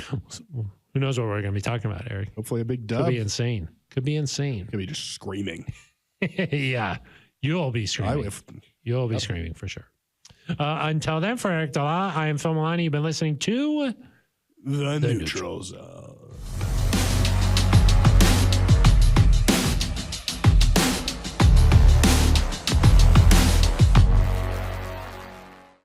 Speaker 1: Who knows what we're going to be talking about, Eric?
Speaker 2: Hopefully a big dub.
Speaker 1: Could be insane. Could be
Speaker 2: just screaming.
Speaker 1: Yeah. You'll be screaming. You'll be screaming for sure. Until then, for Aric DiLalla, I am Phil Milani. You've been listening to
Speaker 2: The Neutral Zone.